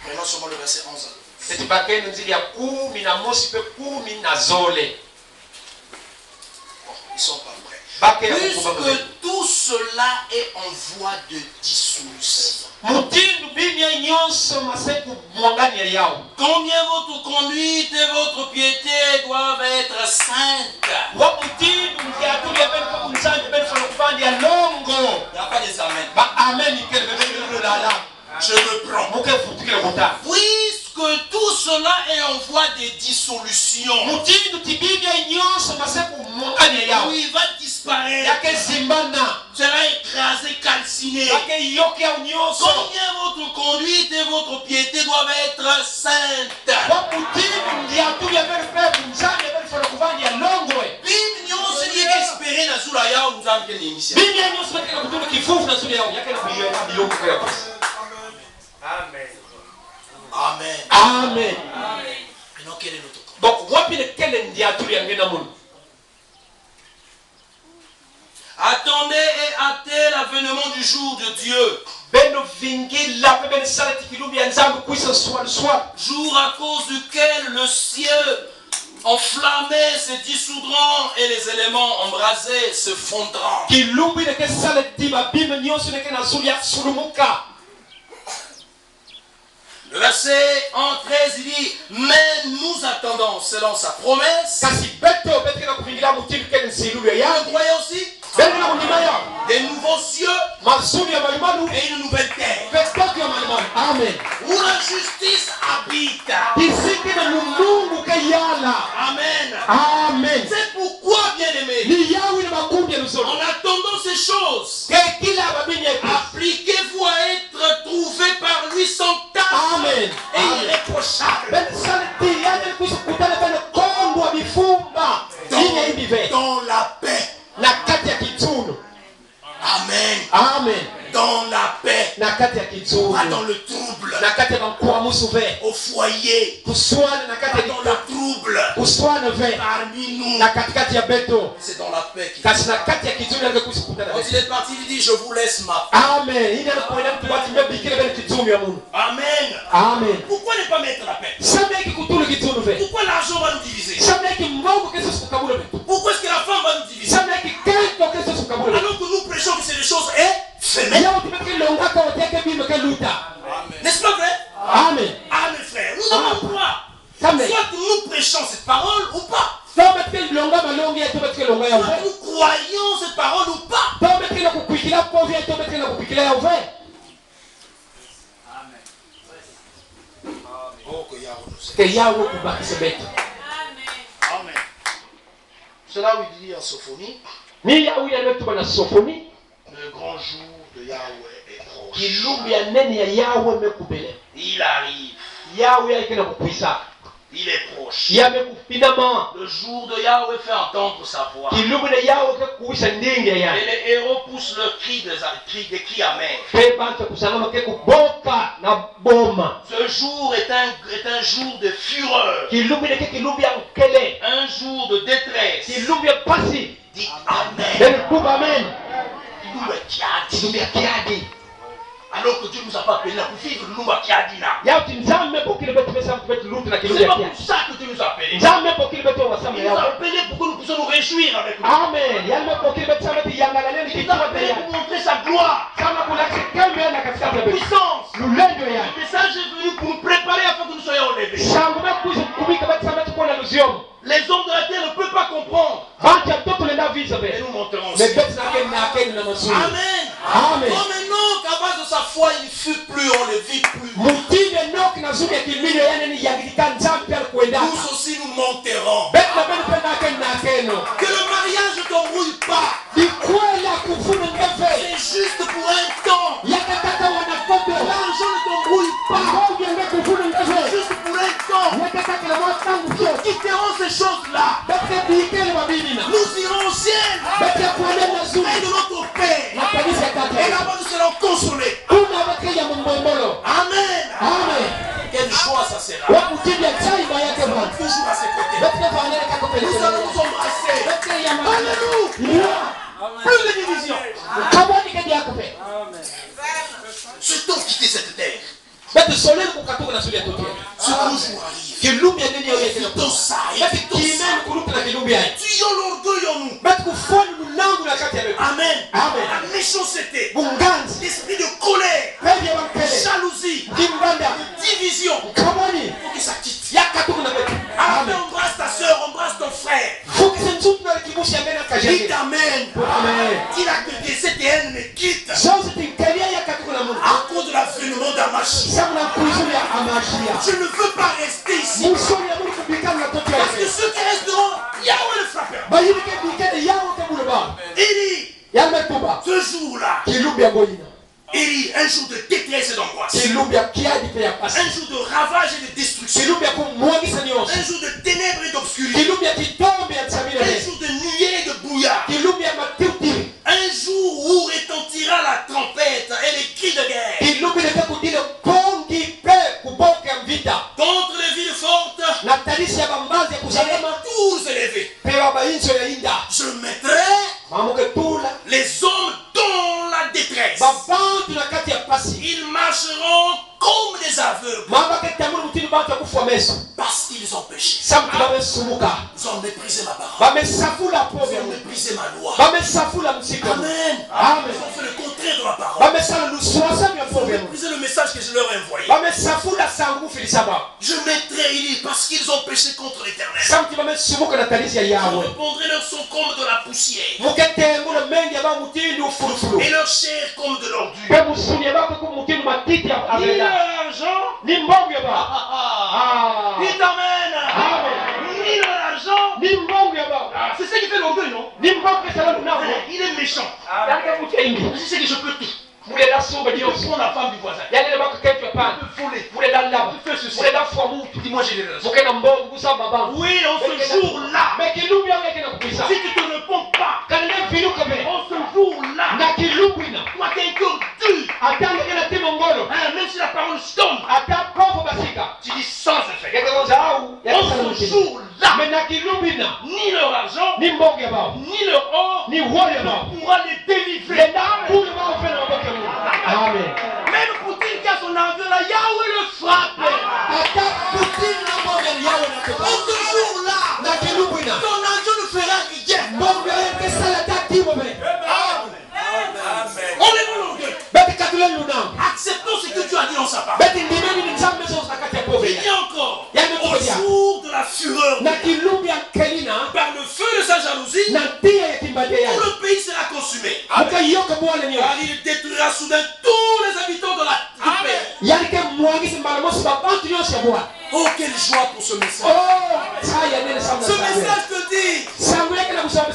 Prenons seulement le verset 11 à 12. Ils sont pas prêts. Puisque tout cela est en voie de dissolution. Combien votre conduite et votre piété doivent être saintes. Il n'y a pas des amen. Je reprends. Puisque tout cela est en voie de dissolution. Oui, il va disparaître. Sera écrasé, calciné. Combien votre conduite et votre piété doivent être saintes. Amen. Amen. Amen. Maintenant, quel est notre compte? Donc, attendez et hâtez l'avènement du jour de Dieu. Jour à cause duquel le ciel enflammé se dissoudront et les éléments embrasés se fondront. Le verset en 13, il dit, mais nous attendons selon sa promesse. Nous croyons aussi des nouveaux cieux et une nouvelle terre Amen. où la justice habite. Amen. Amen. C'est pourquoi, bien-aimés, en attendant ces choses, appliquez-vous à être trouvés par lui sans tâche Amen. et irréprochable. Dans la paix. Amen. Amen. Dans la paix. Pas dans le trouble. Au foyer. Pas dans le trouble. Parmi nous. C'est dans la paix qu'il Quand il est parti, il dit, je vous laisse ma paix. Amen. Amen. Amen. Pourquoi ne pas mettre la paix? Pourquoi l'argent va nous diviser? Pourquoi est-ce que la femme va nous diviser? Alors que nous prêchons que c'est des choses éphémères. N'est-ce pas vrai? Amen. Amen, frère. Nous n'avons pas le droit. Soit nous prêchons cette parole ou pas. Amen. Soit nous croyons cette parole ou pas. Oh, que Yahweh nous aide. Amen. Cela où il dit en Sophonie, le grand jour de Yahweh est proche. Il arrive. Il est proche. Le jour de Yahweh fait entendre sa voix. Et les héros poussent le cri des cris amers. Ce jour est un jour de fureur. Un jour de détresse. Dites Amen. Alors que Dieu nous a pas appelés pour vivre nous Kiadina. C'est pas pour ça que Dieu nous a appelés. Il nous a appelés pour que nous puissions nous réjouir avec lui. Amen. Il nous a appelés pour montrer sa gloire, sa puissance. Le message est venu pour nous préparer afin que nous soyons enlevés. Les hommes de la terre ne peuvent pas comprendre. Et nous monterons aussi. Amen. Amen. Comme Enoch, à base de sa foi, il ne fut plus, on ne vit plus. Nous aussi nous monterons. Que le mariage ne t'embrouille pas. C'est juste pour un temps. L'argent ne t'embrouille pas. C'est juste pour un temps. Nous quitterons ces choses-là. Nous irons au ciel. Et de notre Père. Et là-bas nous serons consolés. Amen. Quelle joie ça sera. Nous serons toujours à ses côtés. Nous allons nous embrasser. Alléluia. Plus de division. Souhaitons quitter cette terre. Ce beau jour arrive. Tuyons l'orgueil en nous. Amen. La méchanceté, l'esprit de colère, jalousie, division, faut que ça quitte. Amen. Embrasse ta soeur, embrasse ton frère. Dites Amen. Dis-la que cette haine me quitte. À cause de l'avènement d'Amashi. Je ne veux pas rester ici. Parce que ceux qui resteront, Yahweh le frappera. Il dit, ce jour-là, il dit un jour de détresse et d'angoisse. Un jour de ravage et de destruction. Un jour de ténèbres et d'obscurité. Un jour de nuée et de brouillard. Un jour où retentira la trompette et les cris de guerre. Contre les villes fortes, j'allais tous élever. Je mettrai les hommes dans la détresse. Ils marcheront comme des aveugles. Parce qu'ils ont péché. méprisé. Ils ont méprisé ma parole. Ils ont méprisé ma loi. Amen. Ils ont fait le contraire de ma parole. Ils ont méprisé le message que je leur ai envoyé. Je mettrai, il dit, parce qu'ils ont péché contre l'Éternel. Je répondrai leur son comme de la poussière. Et leur chair comme de l'ordure. Ni leur argent. Dites amen. Ni leur argent. C'est ce qui fait l'orgueil, non? Il est méchant. Je sais que je peux tout. Je peux prendre la femme du voisin. Je peux voler. Je peux faire ceci. Dis-moi, j'ai des raisons. Oui, en ce jour-là. Si tu ne te réponds pas, en ce jour-là, toi qui es un cœur dur, même si la parole tombe, tu dis sans effet. En ce jour-là, ni leur argent, ni leur or, ne pourra les délivrer. Amen. Même Poutine qui a son argent là, Yahweh le frappe. En ce jour-là, ton argent ne fera rien. On est l'orgueil. Acceptons ce que Dieu a dit dans sa parole. Il y a encore au jour de la fureur, par le feu de sa jalousie, tout le pays sera consumé. Car il détruira soudain tous les habitants de du pays. Oh, quelle joie pour ce message. Ce message te dit,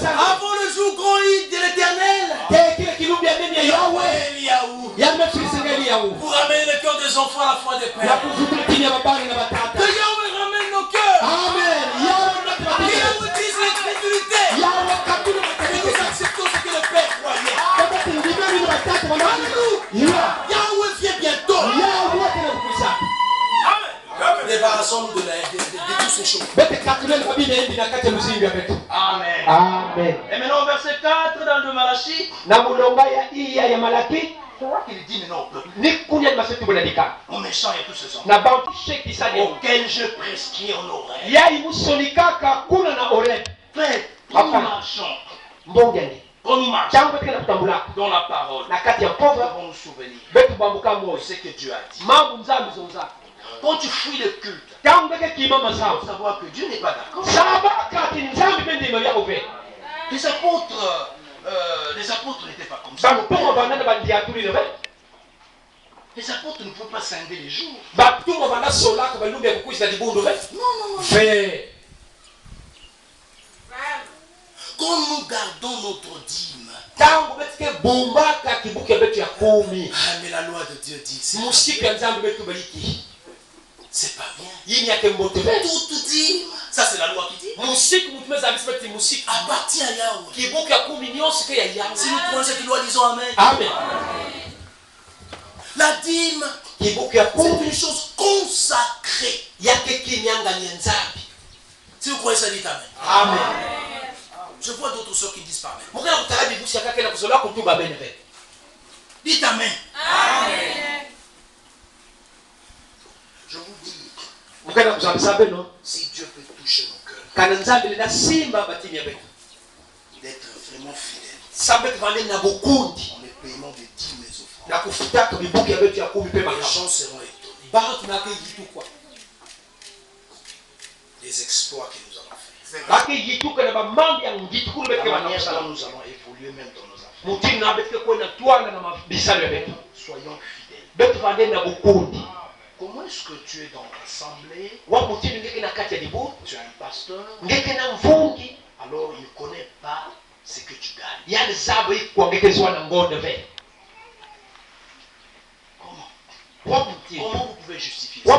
avant le jour grand de l'Éternel, pour ramener le cœur des enfants à la foi des pères. Que Yahweh ramène nos cœurs. Que Yahweh dise l'incrédulité. Que nous acceptons ce que le Père croyait. Alléluia. Yahweh vient bientôt. Débarrassons-nous de toutes ces choses. Amen. Et maintenant au verset 4 dans le Malachie. Tu vois qu'il dit maintenant au peuple. Aux méchants et tous ces hommes auxquels je prescris en oreille. Frère, quand nous marchons, quand nous marchons dans la parole, nous devons nous souvenir de ce que Dieu a dit. Quand tu fuis le culte, il faut savoir que Dieu n'est pas d'accord. Les apôtres n'étaient pas comme ça. Les apôtres ne pouvaient pas scinder les jours. Non. Quand nous gardons notre dîme, mais la loi de Dieu dit, c'est pas bien. Toute dîme, ça c'est la loi qui dit, appartient à Yahweh. Si nous prenons cette loi, disons Amen. La dîme, c'est une chose consacrée. Si vous croyez ça, dites Amen. Je vois d'autres soeurs qui disent pas Amen. Dites Amen. Je vous dis, si Dieu peut toucher nos cœurs, d'être vraiment fidèles en les paiements de dîmes et offrandes, les gens seront étonnés des exploits que nous avons fait. La manière dont nous allons évoluer même dans nos affaires. Soyons fidèles. Comment est-ce que tu es dans l'assemblée? Tu as un pasteur. Alors il ne connaît pas ce que tu gagnes. Comment vous pouvez justifier ça?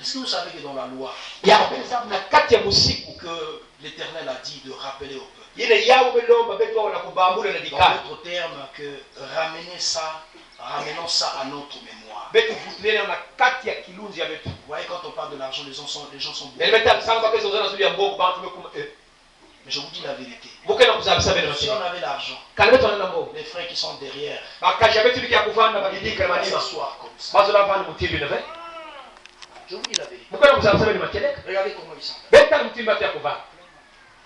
Est-ce que vous savez que dans la loi, que l'Éternel a dit de rappeler au peuple? Dans d'autres termes, que ramenons ça à notre mémoire. Vous voyez, quand on parle de l'argent, les gens sont beaucoup. Mais je vous dis la vérité. Si on avait l'argent, les frères qui sont derrière, ils s'assoient comme ça. Je vous dis la vérité. Regardez comment il s'en va.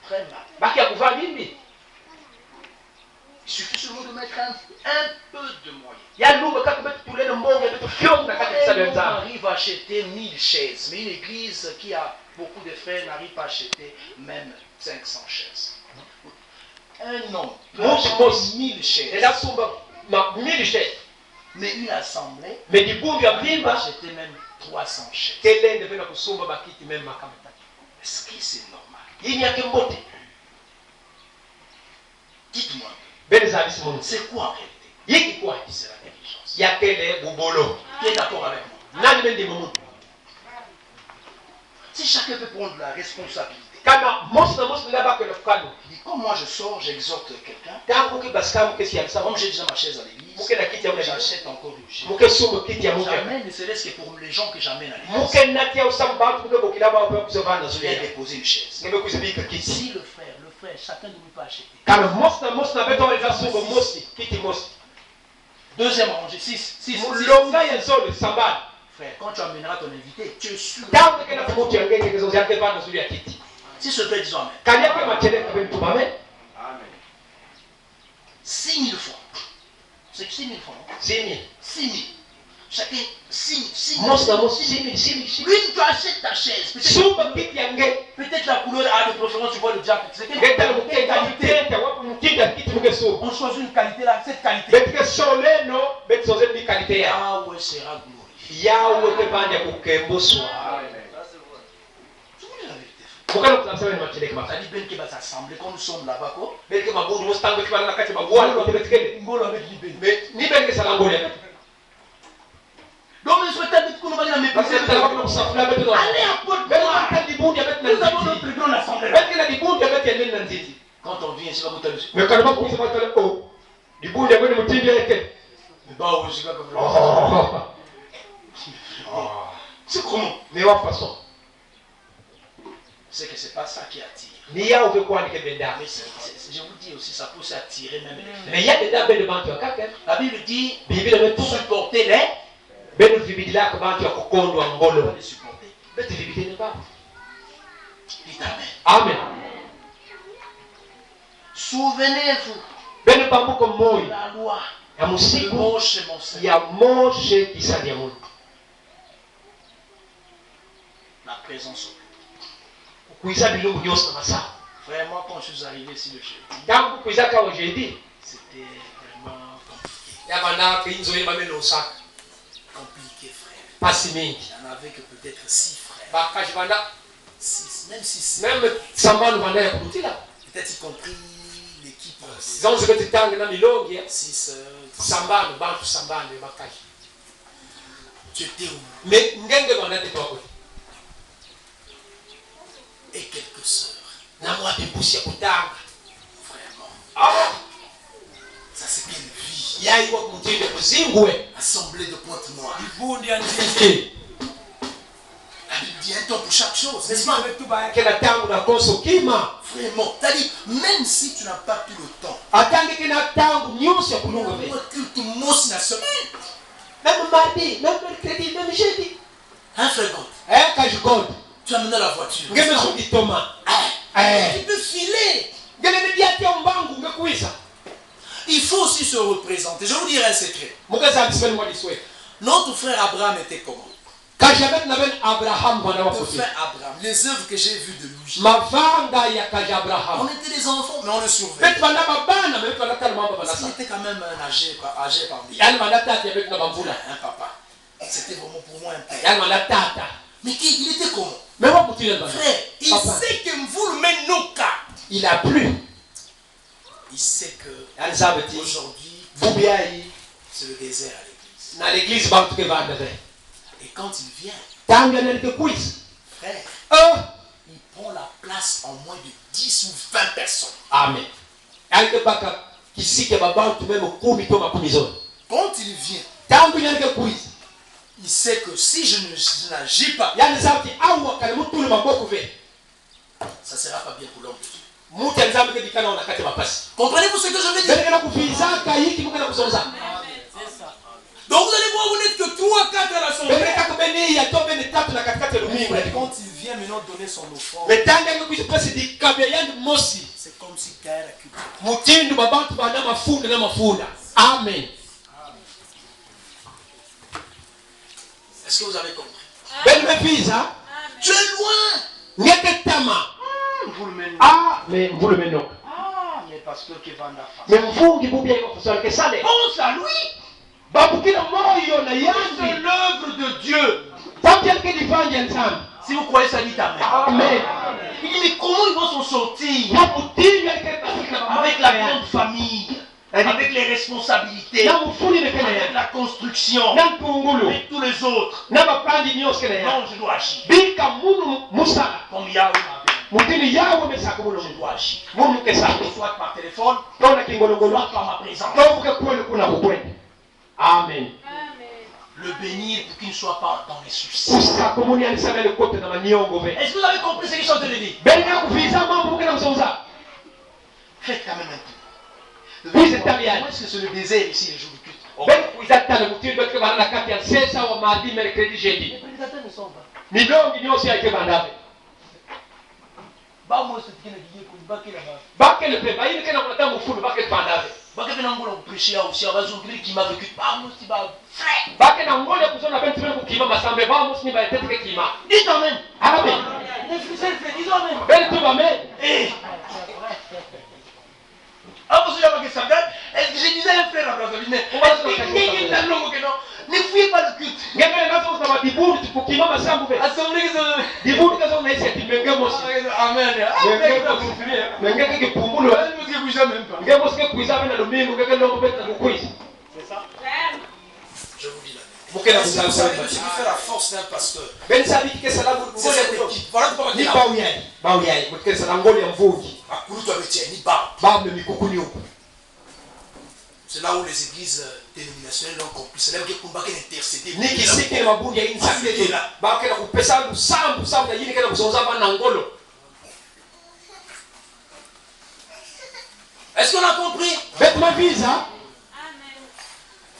Très mal. Il suffit seulement de mettre un peu de moyens. On arrive à acheter 1000 chaises. Mais une église qui a beaucoup de frères n'arrive pas à acheter même 500 chaises. Un homme peut acheter 1000 chaises. Mais une assemblée peut acheter même 300 chaises. Est-ce que c'est normal? Dites-moi. C'est quoi en réalité? C'est la négligence. Qui est d'accord avec moi? Si chacun peut prendre la responsabilité. Quand moi je sors, j'exhorte quelqu'un. Comme j'ai déjà ma chaise à l'église, j'achète encore une chaise. J'amène, ne serait-ce que pour les gens que j'amène à l'église. Je viens déposer une chaise. Si le frère, chacun ne peut pas acheter. Deuxième rangée, 6. Frère, quand tu amèneras ton invité, tu es sûr. Si ce père disons Amen. 6 000 francs. C'est 6 000 francs. 6 000. Chacun 6 000. Lui, tu achètes ta chaise. Peut-être la couleur a de préférence, tu vois le diable. C'est quelle qualité? On choisit une qualité là, cette qualité. Yahweh sera glorifié. Ça dit bien que va s'assembler quand nous sommes là-bas. Donc, je souhaite que nous allons mépriser. Allez à Côte-d'Ivoire. Nous avons notre grande assemblée. Quand on vient, c'est pas pour te le dire. C'est comment? C'est que c'est pas ça qui attire. Mais je vous dis aussi, ça peut s'attirer même les frères. La Bible dit supporter les. Dites Amen. Souvenez-vous de la loi de Moshe, mon Seigneur. La présence. Frère, moi quand je suis arrivé ici le jeudi, c'était vraiment compliqué. Compliqué, frère. Il y en avait que peut-être 6 frères. 6, même 6. Peut-être y compris l'équipe. 6 tu étais où? Et quelques sœurs. Vraiment. Ça c'est quelle vie. Assemblée de Pointe-Noire. La Bible dit un temps pour chaque chose, n'est-ce pas? Vraiment. C'est-à-dire, même si tu n'as pas tout le temps, culte mot la semaine. Même mardi, même mercredi, même jeudi. Hein, frère God? Tu as mené la voiture. Tu peux filer. Il faut aussi se représenter. Je vous dirai un secret. Notre frère Abraham était comment? Le frère Abraham, les œuvres que j'ai vues de lui. On était des enfants, mais on le surveillait. Il était quand même âgé parmi nous. Un papa. C'était vraiment pour moi un père. Mais il était comment? Frère, il sait que vous le menuka. Il a plu. Il sait que aujourd'hui, c'est le désert à l'église. Et quand il vient, frère, il prend la place en moins de 10 ou 20 personnes. Amen. Quand il vient, il sait que si je n'agis pas, ça ne sera pas bien pour l'homme de Dieu. Comprenez-vous ce que je veux dire? Donc vous allez voir, vous n'êtes que 3, 4 à l'assemblée. Quand il vient maintenant donner son offrande, c'est comme si Gaël a cultivé. Amen. Est-ce que vous avez compris? Tu es loin. Vous le menez. Ah, mais vous le menez. Ah, mais parce que qui va mais vous qui vous bien pense à lui. C'est l'œuvre de Dieu. Si vous croyez ça, dites Amen. Amen. Il dit, mais comment ils vont s'en sortir avec la grande famille, avec les responsabilités, avec la construction, avec tous les autres? Non, je dois agir. Comme Yahweh m'a béni. Je dois agir. Soit par téléphone, soit par ma présence. Amen. Le bénir pour qu'il ne soit pas dans les soucis. Est-ce que vous avez compris ce qu'ils sont en train de dire? Faites quand même un peu. Comment est-ce que c'est le désert ici les jours du culte? Les prédicateurs ne sont pas. Dites amen. Amen. Les frères, disons amen. Est-ce que je disais un frère à Brazzaville? Ne fouillez pas le culte. Amen. C'est ça? Je vous dis là. Vous savez ce qui fait la force d'un pasteur? C'est cette équipe. Voilà pourquoi il y a c'est là où les églises dénominationnelles l'ont compris. C'est là que Kumba qui intercédé. Est-ce qu'on a compris?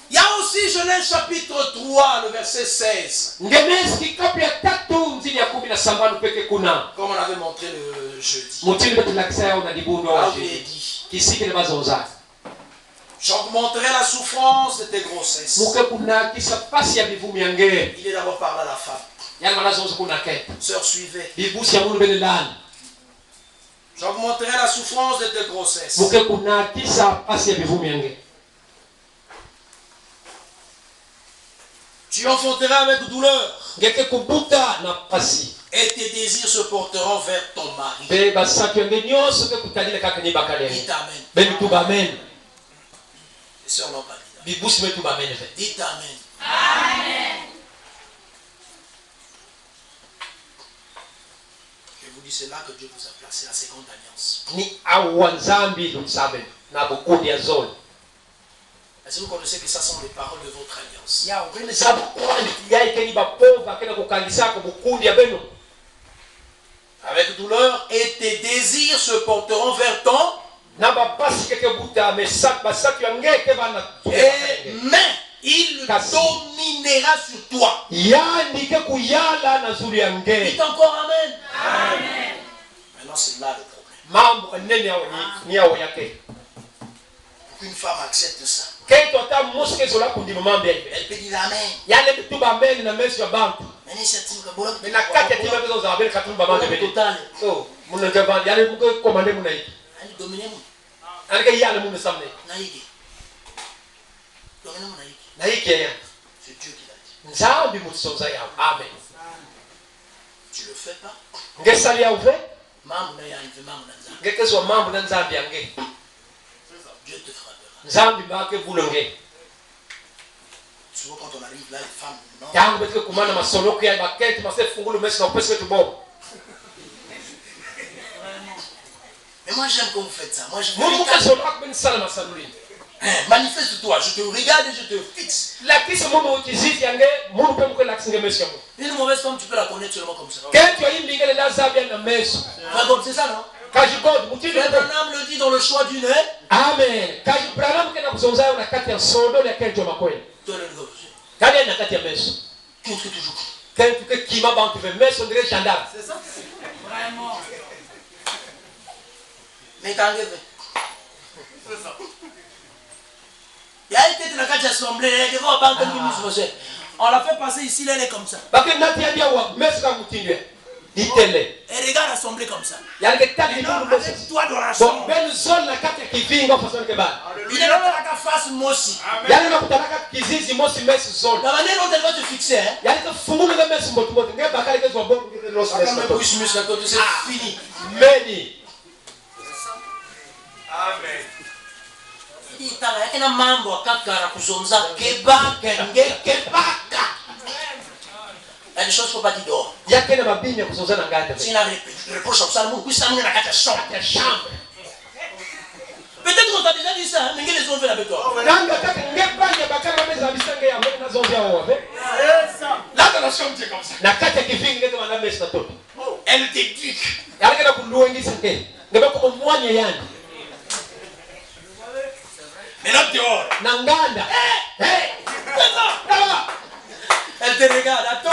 Il y a aussi Genèse chapitre 3, le verset 16. Comme on avait montré le jeudi. Là où il est dit, j'augmenterai la souffrance de tes grossesses. Il est d'abord parlé à la femme. Sœur, suivez. J'augmenterai la souffrance de tes grossesses. Tu enfanteras avec douleur. Et tes désirs se porteront vers ton mari. Dites amen. Les sœurs n'ont pas dit amen. Dites amen. Amen. Je vous dis, c'est là que Dieu vous a placé, la seconde alliance. Est-ce que vous connaissez que ça sont les paroles de votre alliance? Avec douleur, et tes désirs se porteront vers ton. Mais il dominera sur toi. Dites encore amen. Amen. Maintenant, c'est là le problème. Une femme accepte ça. Elle peut dire amen. C'est Dieu qui l'a dit. Tu le fais pas? Dieu te frappera. Souvent quand on arrive là, les femmes, non. Mais moi j'aime quand vous faites ça. Moi je manifeste-toi, je te regarde et je te fixe. Une mauvaise femme, tu peux la connaître seulement comme ça. C'est ça, non? Frère Branham le dit dans le choix d'une. Amen. Kali na kati ya meso. Qu'est-ce que tu joues? Quand tu fais qui m'a bantu fait meso on dirait gendarme. C'est ça? Vraiment. Mais quand même. C'est ça. Il y a été dans la carte d'assemblée, on l'a fait passer ici, là, elle est comme ça. Et regarde l'assemblée comme ça. Avec toi d'adoration. Il est là la face mosi. La manière dont elle va te fixer, hein. C'est fini. Amen. Il y a un membre qui a des choses qu'il ne faut pas dire dehors. Si on a reproche comme ça, le monde peut s'amener dans la chambre. Peut-être qu'on t'a déjà dit ça, mais les ont fait avec toi. Là, dans la chambre, c'est comme ça. Elle t'éduque. Mais là, dehors. Elle te regarde. Attends.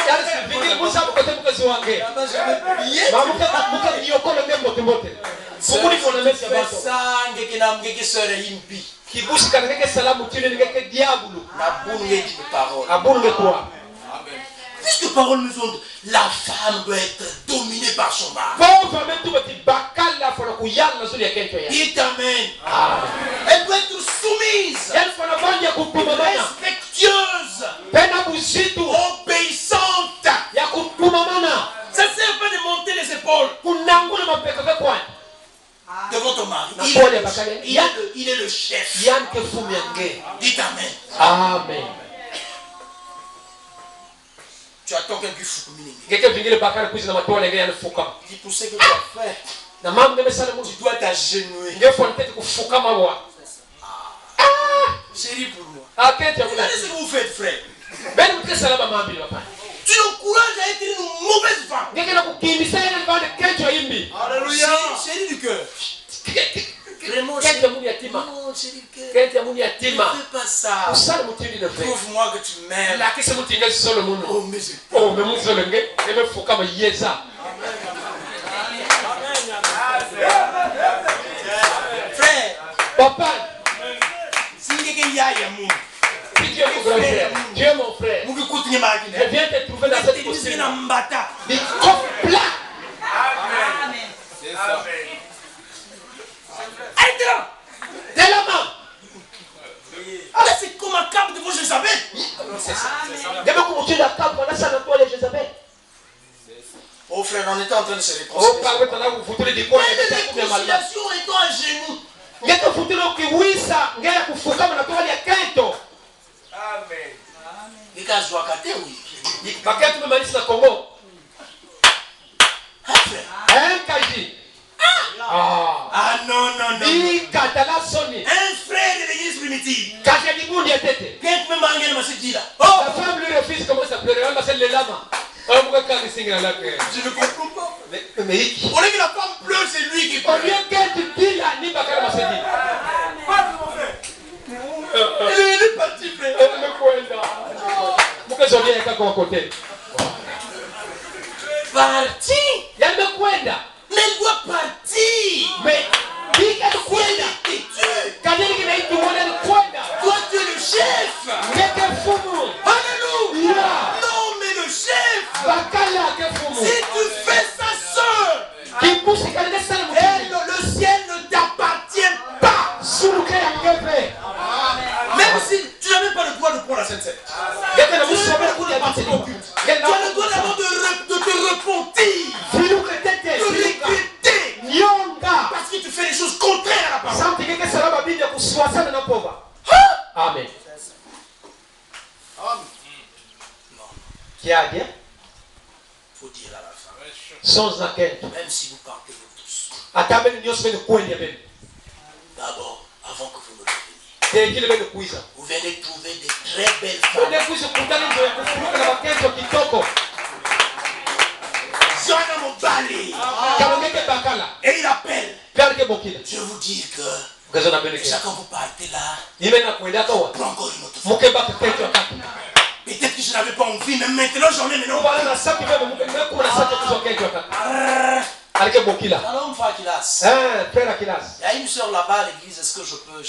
Puisque parole nous ont dit, la femme doit être dominée par son mari. Il t'amène. Elle doit être soumise, respectueuse, obéissante. Ça ne sert pas de monter les épaules devant ton mari. Il est le chef. Dites amen. Amen. Tu attends qu'un puisse foutre. Dis pour ce que tu as fait. Tu dois t'agenouiller. Chérie pour moi. Regardez ce que vous faites, frère. Tu l'encourages à être une mauvaise femme. Alléluia. Chérie du cœur. Vraiment, chérie du cœur. Ne fais pas ça. Prouve-moi que tu m'aimes. Oh, mais c'est... Frère. Papa. Si quelqu'un y a mon. Si tu es mon grand frère, tu es mon frère. Je viens te trouver dans cette posture. Des coffres plats. Amen. C'est ça. Arrêtez là. Dès la main. Ah, c'est comme un câble devant Jézabel. C'est ça. Oh frère, on était en train de se Oh, réconcilier. par contre, vous voulez des Mais réconciliation étant à genoux. Amen. Les gars, je dois cater, oui. Congo. Hein, frère? Ah non, non, non. Un frère de l'église primitive. Quand tu me manges, je me dis là. Oh, la femme lui refuse, commence à pleurer. Je ne comprends pas. Mais au lieu que la femme pleure, c'est lui qui pleure. Il est parti, frère. Parti. Mais elle doit partir. Mais toi, tu es le chef. Alléluia. Non, mais le chef. Si tu fais ça seul, le ciel ne t'appartient pas. Même si tu n'as même pas le droit de prendre la Sainte-Seine. Tu as le droit d'abord de te repentir. De regretter. Parce que tu fais des choses contraires à la parole. Amen. Qui a dit? Faut dire à la fin. Sans enquête. Même si vous partez vous tous. D'abord, avant que vous me reveniez. Vous venez trouver des très belles femmes. Joanna Mobali. Et il appelle. Je vous dis que chacun vous partez là. Prends encore une autre femme. Peut-être que je n'avais pas envie, mais maintenant j'en ai maintenant. Alors, on va à Kilas. Il y a une soeur là-bas à l'église, est-ce que je peux.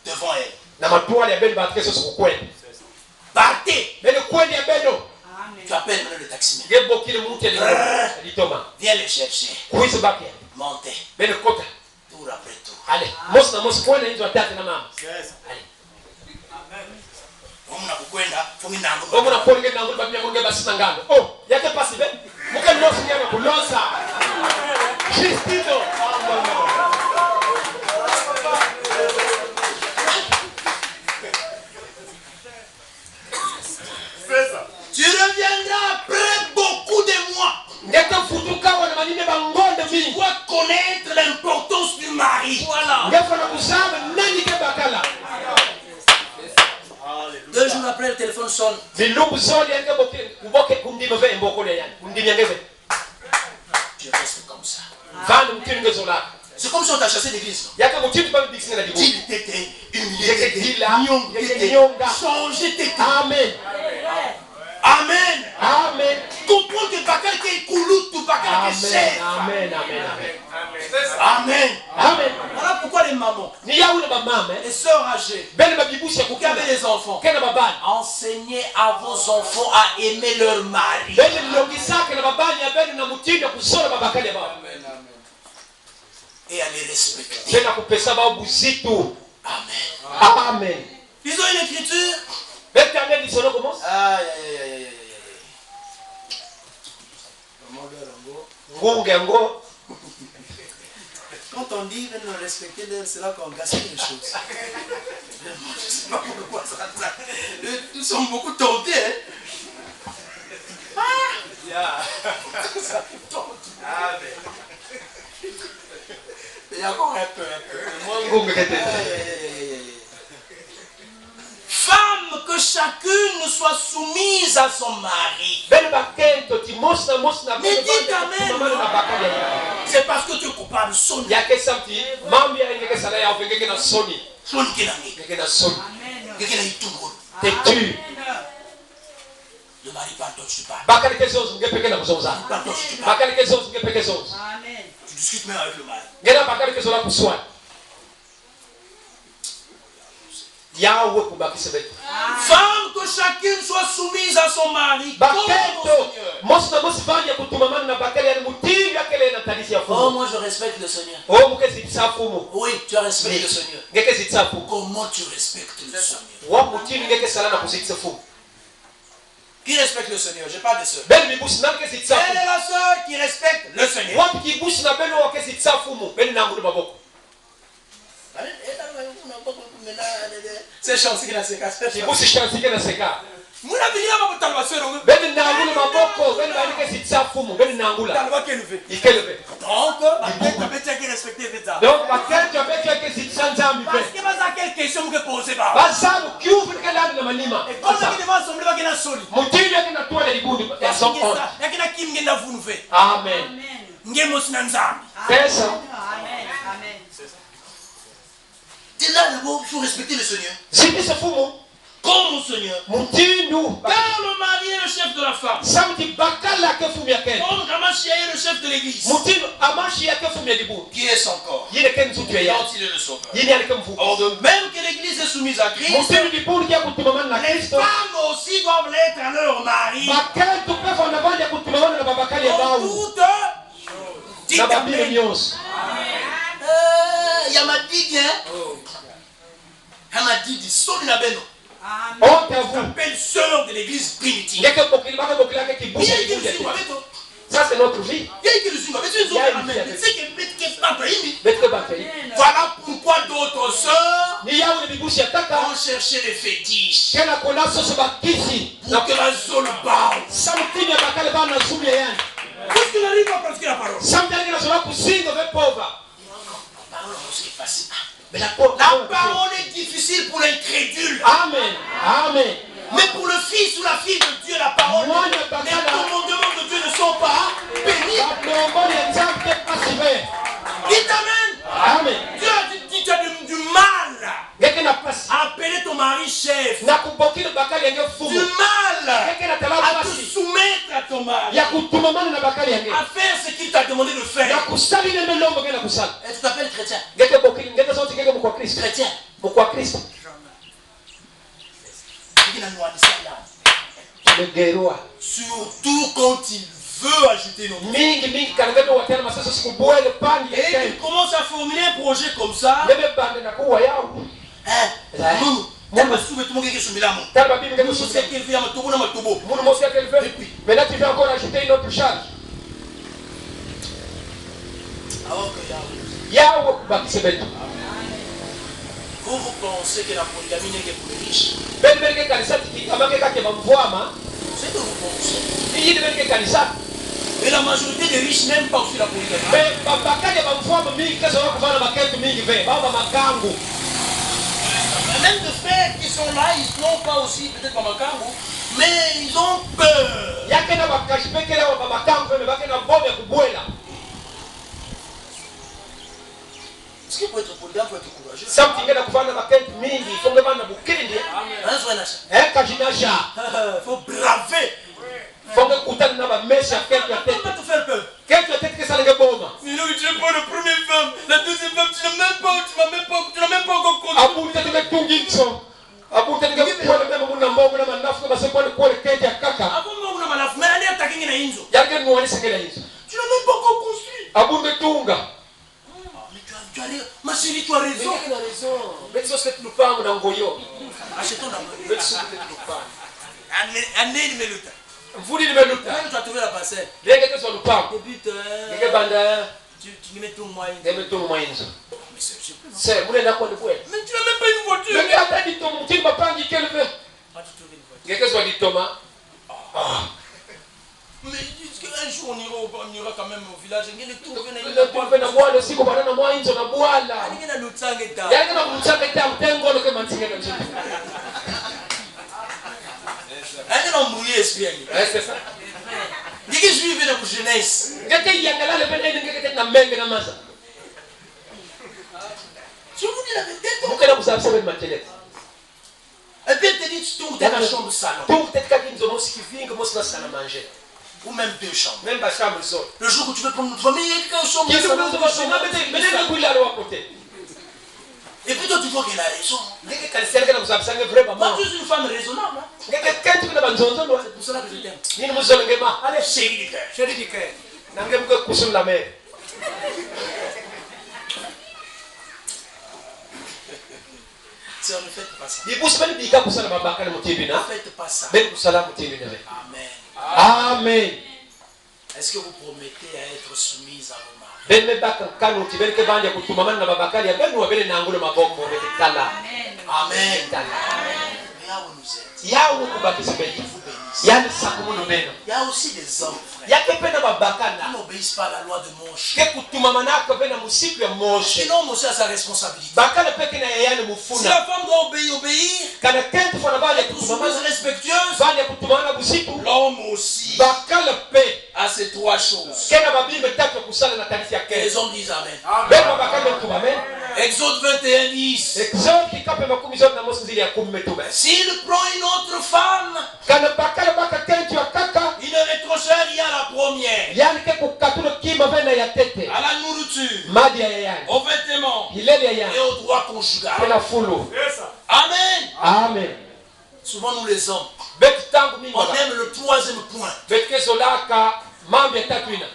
Devant elle. Partez. Tu appelles maintenant le taxi. Viens le chercher. Montez. Tour après tour. Allez. Tu reviendras après beaucoup de mois. Tu dois connaître l'importance du mari. Voilà. 2 jours après, le téléphone sonne. Tu restes comme ça. C'est comme si on t'a chassé d'église. Il t'était humilié. Changer tes têtes. Amen. Amen. Amen. Comprends que Bakal est couloute, tout Bakal est chef. Amen. Amen. Amen. Amen. Voilà pourquoi les mamans, les sœurs âgées, qui avaient des enfants, enseignez à vos enfants à aimer leur mari. Et à les respecter. Amen. Amen. Ils ont une écriture. Aïe. Quand on dit de nous respecter d'elle, c'est là qu'on gaspille les choses. Je ne sais pas pourquoi ça. Nous sommes beaucoup tentés. Hein? Ça nous tente. Il y a encore un peu. Femme, que chacune soit soumise à son mari. Mais dites amen. C'est parce que tu es coupable. Sonne. Le mari parle, toi tu parles. Tu discutes même avec le mari. Femme, que chacune soit soumise à son mari. Oh, moi je respecte le Seigneur. Oui, tu respectes le Seigneur. Comment tu respectes le Seigneur? Qui respecte le Seigneur? Je parle de sœur. Elle est la sœur qui respecte le Seigneur. C'est chance qu'il a ses cas. C'est là d'abord, il faut respecter le Seigneur. Comme mon Seigneur. Car le mari est le chef de la femme. Comme Ramachia est le chef de l'église. Qui est son corps. Dont il est le sauveur. Or de même que l'église est soumise à Christ, les femmes aussi doivent l'être à leur mari. En toutes dites amen. Yamadidi, hein? Yamadidi, son Nabeno. On t'appelle sœur de l'église primitive. Ça c'est notre vie. Voilà pourquoi d'autres sœurs ont cherché les fétiches. Pour que la zone barre. Parce qu'il arrive à pratiquer la parole. Mais la parole est difficile pour l'incrédule. Amen. Amen. Mais pour le fils ou la fille de Dieu, la parole, les commandements de Dieu ne sont pas pénibles. Dites amen. Amen. Dieu a dit, tu as du mal à appeler ton mari ton mari ya kutumamana na bakali yange à faire ce qu'il t'a demandé de na faire. kusali nende lombo ngena kusala Et tu t'appelles chrétien. ngeke bokili ngeke sauti ngeke mukwa Kristo Chrétien. mukwa Kristo Surtout quand il veut ajouter une autre. mingi mingi kana ngeke watana masaso sikubwele pangi Et il commence à formuler un projet comme ça. ngeke bande na kuwa yao Tellement souvent tout le monde qui est là. tala bibi ngeke Tout ce susi qu'il fait à Matobo, na Matobo. munu mosi yake elve maintenant tu vas encore ajouter une autre charge Alors que Yahweh. yao kubakise betu Vous pensez que la polygamie n'est que pour les riches? beli beli ke kanisa tikikamake kake bamvwama C'est que vous pensez. iyidi beli ke kanisa Mais la majorité des riches n'aiment pas aussi la polygamie. me babakali bamvwama mingi kesoka kuvana maketu mingi ve baba makangu Même de fait qu'ils sont là, ils n'ont pas aussi peut-être pas Makambo, mais ils ont peur. yake na bakashi pekele wa baba makangu ve bake na bobe kubwela Est-ce qu'il faut être polygame pour être courageux? something ngena kuvana maketu mingi fonge bana bukindi Hein, soyez là. kajinasha Il faut braver. fonge kutana na bamesi ya ketu ya On va tete te faire peur. ketu ya tete kesalenge boma Mais non, tu n'es pas la première femme. La deuxième femme, tu n'as même pas encore connu. abute tingetungitso abute tingekwele mema muna mbogo na manafu basekwele kwele ketu ya kaka Avant moi, on a mal à faire. Mais allez attaquer une inzo. yake nuwani sekela hizo Tu n'as même pas encore construit. abunge tunga Mais tu as raison. Ma chérie, tu as raison. na raison beti sose tulupangu na ngoyo Achetons la main. beti sose tulupangu Année, il met le temps. mvuli limeluta Quand tu as trouvé la parcelle, lenge teso lupangu débute. ngeke banda Tu mets tout moi. ngeme tungu mwainzo Mais c'est plus. se mune nakwani kweli Mais tu n'as même pas une voiture. ngeke hata ditomo mtini mapangi kelve Ah, tu trouves une voiture. ngeke zwa ditoma Mais est-ce qu'un jour on ira quand même au village? Il y a tout tuve na bwala siku bana na mwainzo na bwala il y a le sang et ta. yake na kumchaka ita utengo ke mantinga na chini Il y a embrouillé esprit. c'est ça Il y a qui suivent la jeunesse. ngeke yangala le bene ngeke tena menge na masa Je vous dis la vérité. mukena kusabisa bene matelete Et puis elle te dit tu tournes dans la chambre salon. donc peut-être kakinzo mosi kivinga mosi na sala manger Ou même deux chambres. même ba chambre zone Le jour où tu veux prendre notre famille, il y a quelqu'un chambre kitu salon. kuzo basoma bene kuila lo wakote Et puis toi tu vois qu'elle a raison. ngeke kanisa ngeke na kusabisa nge vraiment Moi tu es une femme raisonnable. Hein? ngeke kentu kuna banzonzo no C'est pour cela que je t'aime. nini muzolo ngema Allez chérie du cœur. chéri dike nange mke kusum la mer Sœur, ne faites pas ça. bibusi bali bika kusala mabaka na mutibina Ne faites pas ça. bali kusala mutibina be Amen. amen Est-ce que vous promettez à être soumise à vos maris? ben me baka kanu tibele ke banja kutumamana na babakali ya benu wabele na angulo maboko wabele kala Amen. kala Mais là où nous êtes, yawo kubakisa beli il vous bénisse. yani sakumuno neno Il y a aussi des hommes, frère, yake pena qui babakana n'obéissent pas à la loi de Moshe. ke kutumamana ko pena musiku ya moshe Sinon, Moshe a sa responsabilité. bakala peke na yayani Si mufuna la femme doit obéir, kana kentu fana bali être kutumamana soumise respectueuse, bali kutumamana busiku l'homme aussi bakala pe a ces trois choses. kena babimbe tatu kusala na tarifi ya Et les kesho hommes disent Amen. ben babakali kutumamana Exode 21 10. exode kikape makumi zote na mosi zili ya kumi metume S'il prend une autre femme, kana bakala baka kentu ya kaka il ne rétrocède rien à la première. yani ke kukatula kima vena ya tete À la nourriture, maji ya yayani aux vêtements hileli ya et yayani au droit conjugal. tena fulu Amen. amen Souvent, nous les hommes, beti tangu mingi on aime le troisième point. beti kezolaka mambo ya tatu ina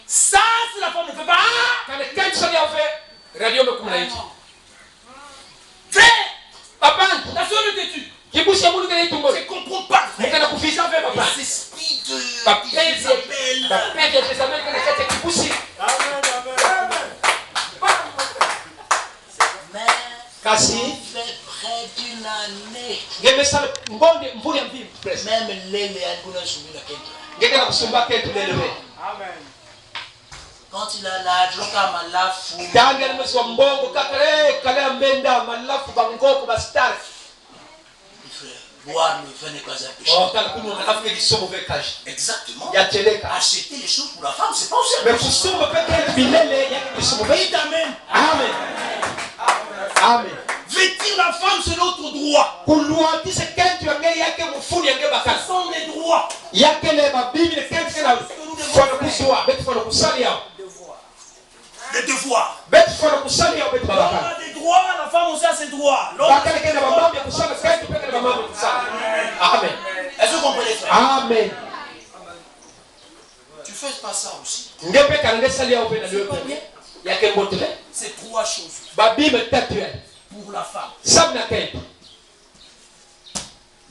Ça, si la femme ne fait pas, kana kentu sali ya fe radio mekumi na inchi fais. papandi La soeur ne têtue. kibusi ya mulu kene itungo C'est comprends pas. mukana kufisa fe papa Les esprits de bapezi Isabelle. bapezi ya Jezabeli kana kati ya kibusi Mais kasi fait près d'une année. ngemesala ngonde mvuli ya mvimbi presque Même Lele a une soumise à quelqu'un. ngeke na kusumba kentu lelo be Quand il a l'âge, le malafu. tangi alimeswa mbongo kaka kale ya mbenda malafu bangoko bastari Boire le vin n'est pas un péché. otala kunywa malafu ngekisomo ve kaji Exactement. yateleka Acheter les choses pour la femme, c'est pas aussi un me péché. kusumba peke bilele yake kisomo ve Dites Amen. amen amen Vêtir la femme, c'est notre droit. kuluatise kentu yange yake mufuni yange Ce bakala sont les droits. yakele babibi ne kenke na fono kuswa bet fono kusalia les devoirs. bet fono kusalia bet L'homme babaka a des droits, la femme aussi a ses droits. bakale kenda bamambe kusala kaitu peke na bamambe kusala. Amen. Est-ce que vous comprenez ça? Amen. Tu fais pas ça aussi. Ngepe kange salia au pena leo yake mbotele C'est trois choses babibi tatu ya pour la femme. sabna kaitu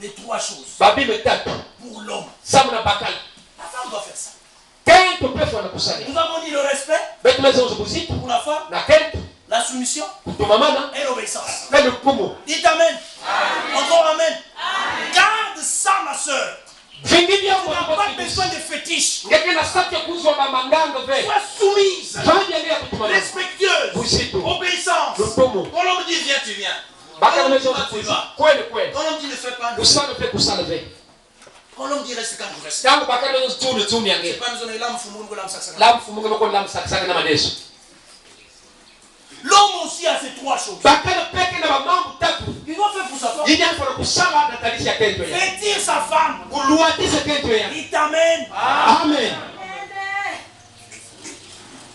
Les trois choses babibi tatu pour l'homme. sabna bakala La femme doit faire ça. kaitu pe fono kusalia Nous avons dit le respect bet mezo zibuzito pour la femme, na kaitu la soumission kutumamana et l'obéissance. na lukumu. Dites amen. Encore amen. Garde ça, ma soeur. Vingi Tu vya n'as pas besoin de fétiches. ngeke na sati kuzwa mamanganga ve Sois soumise, fanya ndio kutumamana respectueuse, Busito. obéissance. lukumu Quand l'homme dit viens, tu viens. bakala Quand l'homme dit mezo va, tu zibuzito vas. kweli kweli Quand l'homme dit ne fais pas, ne fais pas. usana pe kusala ve Quand l'homme dit reste calme, reste. tangu bakala mezo tunu tunu C'est yange pas besoin de l'âme foumoune que l'âme saxana. la mfumunga mko la msakisaka na madeso L'homme aussi a ces trois choses. bakala peke na mamambo tatu Il doit faire pour sa femme. ili afana kusala na talisha kento ya Vêtir sa femme. kuluatiza kento ya. Il t'amène. Amen.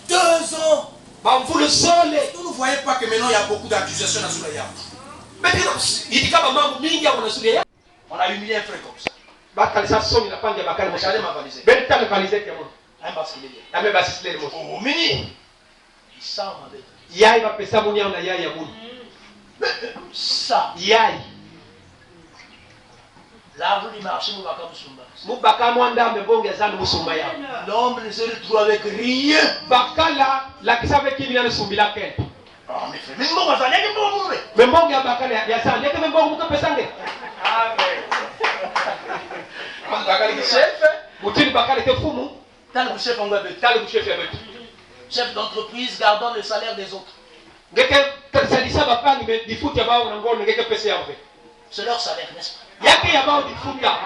2 ans. Bamvule sole Vous ne voyez pas que maintenant il y a beaucoup d'accusations dans ce yam. bekena itikaba mambo mingi ya unasulia ya On a humilié un frère comme ça. bakala sa somi na panja bakala Regardez mshale ma valise. ben tale valise ke mo Un basket de lait. ame basisile mo Oh, mini. Il sent ma bête. yai bapesa munya na yai ya munu Ça. yai L'argent du marché, nous va comme Sumba. mubaka mwanda mbonge zanu musumba ya L'homme ne se retrouve avec rien. bakala la kisabe kimya na sumbila kento Oh, mais frère, mais bon, ça n'est que bon, mbonge ya bakala ya sana yake mbonge mukapesa nge Amen. Bakali ki chef. mutini bakala ke fumu Tal ku chef on va bête. tale kushefu ya betu Chef d'entreprise gardant le salaire des autres. ngeke kasalisa bapangi me difuti ambao na ngono ngeke pesa yao C'est leur salaire, n'est-ce pas? yake ya bao difuta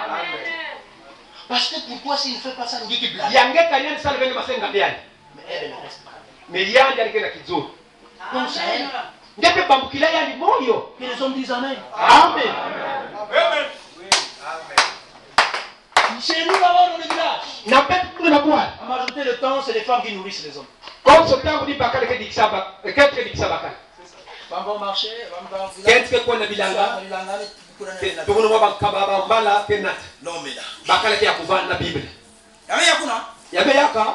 Parce que pourquoi s'il ne fait pas ça, il dit qu'il blâme. yange kanyani sala venge masenga biani Mais elle ne reste pas. me yandi alikena kizuri Donc c'est elle. ngeke bambukila yandi moyo. Que les hommes disent Amen. Amen. Chez nous, là-bas, dans le village, Na petu kuna na bwana la majorité du temps, c'est les femmes qui nourrissent les hommes. kwa sotangu ni bakala ke dikisaba ke dikisaba ka Femmes vont marcher, femmes vont au village. ke kwa na bilanga Non, tukuno mwa bakaba bambala kenat mais là. bakala ke yakuvana na biblia Amen, yakuna. yabe yaka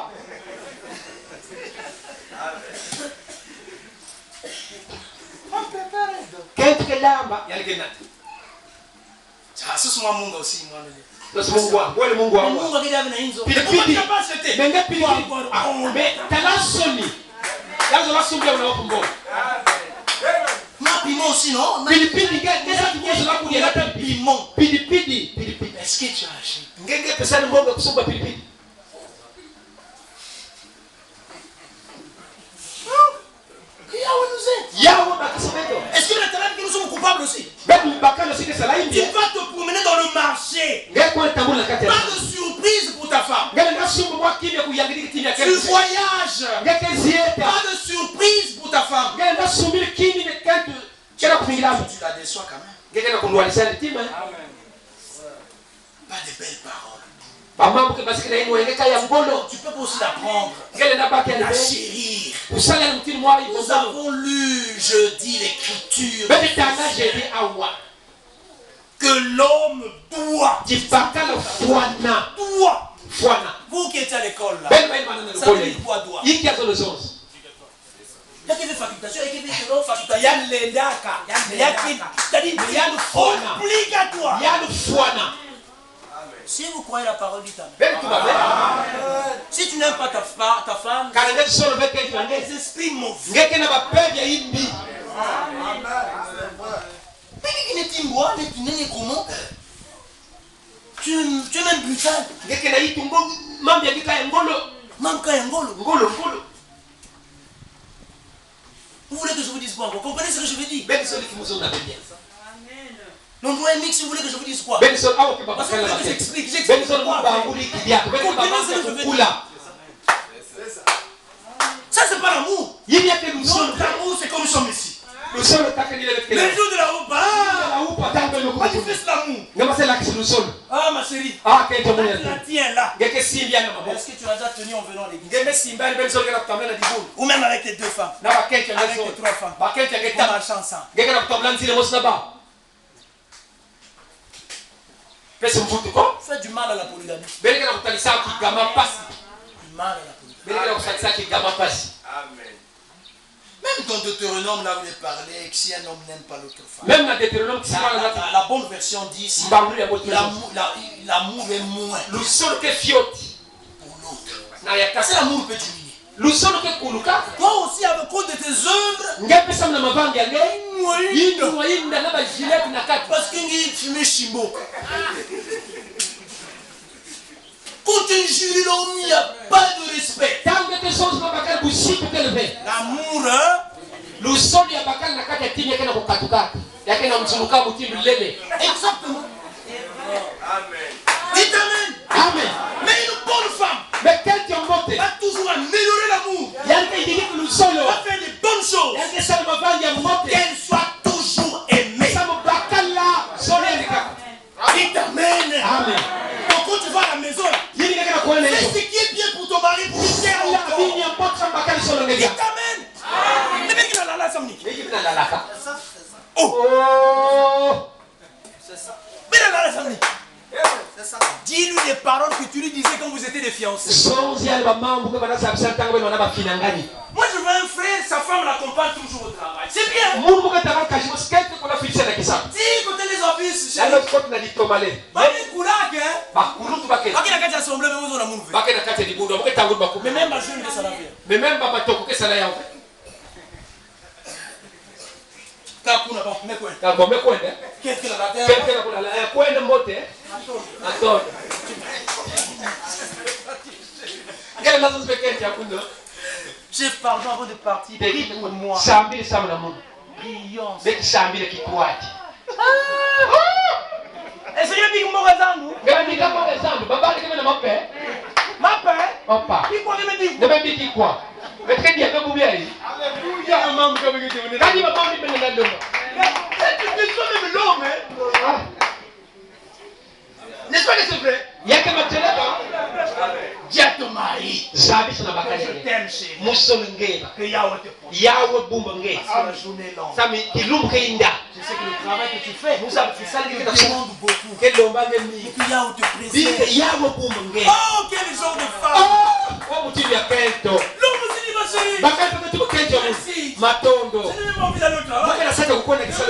kentu ke lamba yalikenat Ça, c'est mon monde aussi, moi. Nasi Mungu wangu, wewe ni Mungu wangu. Mungu akija na hizo. Pilipili. Capacité. Menge pilipili. Me talasoni. Yazo la sumbia unaopo mbona. Ma piment aussi, non? Pilipili ngeza kinyesho la kulia la Piment. pilipili. Est-ce que tu as acheté? Ngenge pesa ni mbonga kusumba pilipili. Yawo bakisemedo. Est-ce que l'éternel que nous sommes coupables aussi? Bebu bakalo sike salaimi. Tu vas te promener dans le marché. Ngekwa tambula kati ya. Pas de surprise pour ta femme. Ngele nasumbu mwa kimya kuyangiriki kimya Tu kesi. voyages. Ngeke zieta. Pas de surprise pour ta femme. Ngele nasumbi kimya ne kantu. Kera kufingilamu. Tu la déçois quand même. Ngeke na kundualisha ntima. Pas de belles paroles. Bamambo ke basikira yenu wengeka ya ngolo. Tu peux aussi la prendre. Ngele na baki ya La lebe. chérir. Usala mtini mwa Nous ibongo. avons lu jeudi l'écriture. Bebe tana jedi awa. Que l'homme doit. Jibakala fwana. Doit. Fwana. Vous qui étiez à l'école là. Bebe manana na Ça veut lukole. dire quoi doit? Yiki azo lozonzi. Il y a qui fait facultation, il y a qui fait non facultation. Il y a qui. C'est-à-dire, obligatoire. Yanu fwana. Si vous croyez la parole du temps. Bebe tubabe. Si tu n'aimes pas ta femme, Kana ngezi solo beke les ifanye. esprits mauvais. Ngeke na bapevya imbi. Tu es même brutal. Ngeke na itu mbongo mambi yakika ya ngolo. Même quand il y a un golo. Ngolo. Vous voulez que je vous dise quoi? Vous comprenez ce que je veux dire? Bebe soli kimuzo na bebia. L'endroit est mixte, vous voulez que je vous dise quoi? Bebe soli awo kiba Parce que bakala je bake. j'explique Bebe soli quoi. mba anguli kidiako. Bebe baba kula. Ça, c'est pas l'amour. Yini yake Non, lusolo. l'amour, c'est comme nous sommes ici. Le jour de la Oupa. Quand tu fais l'amour. Ah, ma chérie. Ah, tu la tiens là. Est-ce que tu as déjà tenu en venant à l'église? Ou même avec tes 2 femmes. Avec tes 3 femmes. On marche ensemble. Fais du mal à la polygamie. Du mal à la polygamie. Amen. Même dans Deutéronome, là où il est parlé, que si un homme n'aime pas l'autre femme. Même dans Deutéronome, la bonne version dit si l'amour est moins pour l'autre. Parce que l'amour peut diminuer. Toi aussi, avec cause de tes œuvres, parce qu'il tu mets chimbo. Quand tu jures l'homme, il n'y a pas de respect. L'amour, hein? Exactement. Amen. Dites amen. Amen. Mais une bonne femme va toujours améliorer l'amour. Va faire des bonnes choses. Qu'elle soit toujours aimée. Dites amen. Amen. Donc quand tu vas à la maison, fais ce qui est bien pour ton mari, pour qu'il t'aime encore. Dites amen. Mais qui n'a la samedi. Oh. C'est ça. Mais la samedi. Dis-lui les paroles que tu lui disais quand vous étiez des fiancés. Moi je veux un frère, sa femme l'accompagne toujours au travail. C'est bien. Si côté les offices, mais même ma jeune que ça l'a fait. Qu'est-ce qu'il a raté? Chef, pardon avant de partir. Prie pour moi. Prions. Est-ce que tu as ma paix? Il faut me dire quoi? N'est-ce pas que c'est vrai? Dis à ton mari que je t'aime chérie. Que Yahweh te porte. La journée longue. Je sais que le travail que tu fais, c'est ça qui te demande beaucoup. Que Yahweh te préserve. Oh, quel genre de femme. L'homme aussi dit ma chérie. Merci. Je n'ai même envie d'aller au travail. Je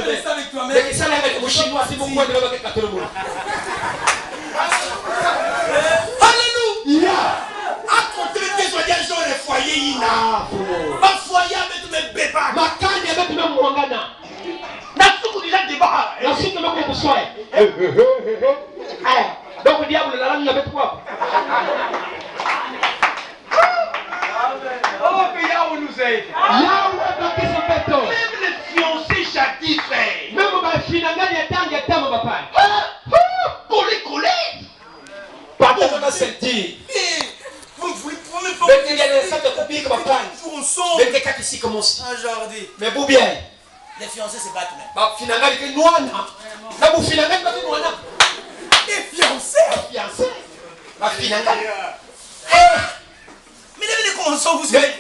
vais rester avec toi-même. Alléluia. À côté de tes soignants, j'aurais foyer ina. Ma foyer avec mes bébés. Ma canne avec mes mwangana. Nasuku déjà débat. Nasuku me ko soye. Donc le diable la langue avec toi. Oh que Yahweh nous aide. Yahweh va que se fait. Même les fiancés jadis frère. Même ma finangani atanga tama papa. Collé. Pardon, on a senti. Mais pour bien, les fiancés se battent même. Les fiancés? Mais les commençons vous savez.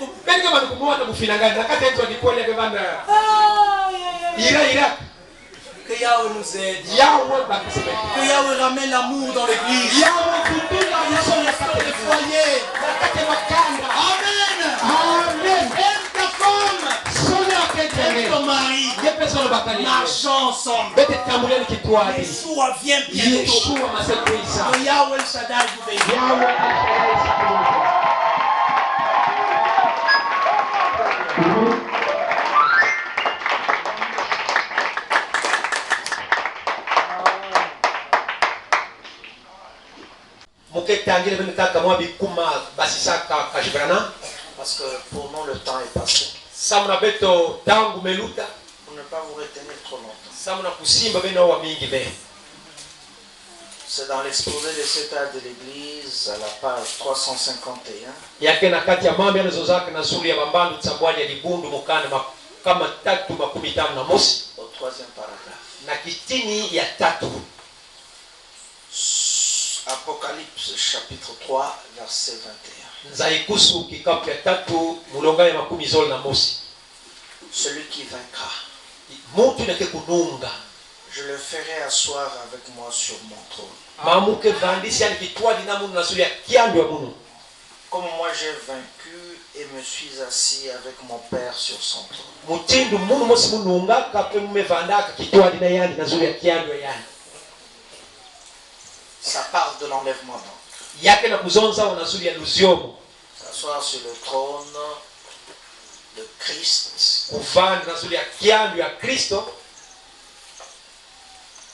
Que Yahweh nous aide. Que Yahweh ramène l'amour dans l'église. Yahweh cultive la maison des foyers. Amen. Aime ta femme. Aime ton mari. Marchons ensemble. Yeshua vient bientôt. Que Yahweh Shaddai vous bénisse. Parce que pour nous le temps est passé. Pour ne pas vous retenir trop longtemps. C'est dans l'exposé de cet âge de l'église à la page 351. kama tatu makumi tano na mosi au troisième paragraphe. na kitini ya tatu. Apocalypse chapitre 3 verset 21. Nzaikusu kikapu ya tatu mulonga ya makumi zolo na mosi. Celui qui vaincra, Mutu nake kununga, je le ferai asseoir avec moi sur mon trône. mamuke vandisi yani kitwa dinamu na suri ya kiandu ya munu. Comme moi j'ai vaincu et me suis assis avec mon Père sur son trône. Mutindu munu mosi mununga kape mume vandaka kitwa dina yani na suri ya kiandu ya yani. Ça parle de l'enlèvement donc. Yake na kuzonza wana suri ya luziomo. S'asseoir sur le trône de Christ. Kuvanda na suri ya kiandu ya Kristo.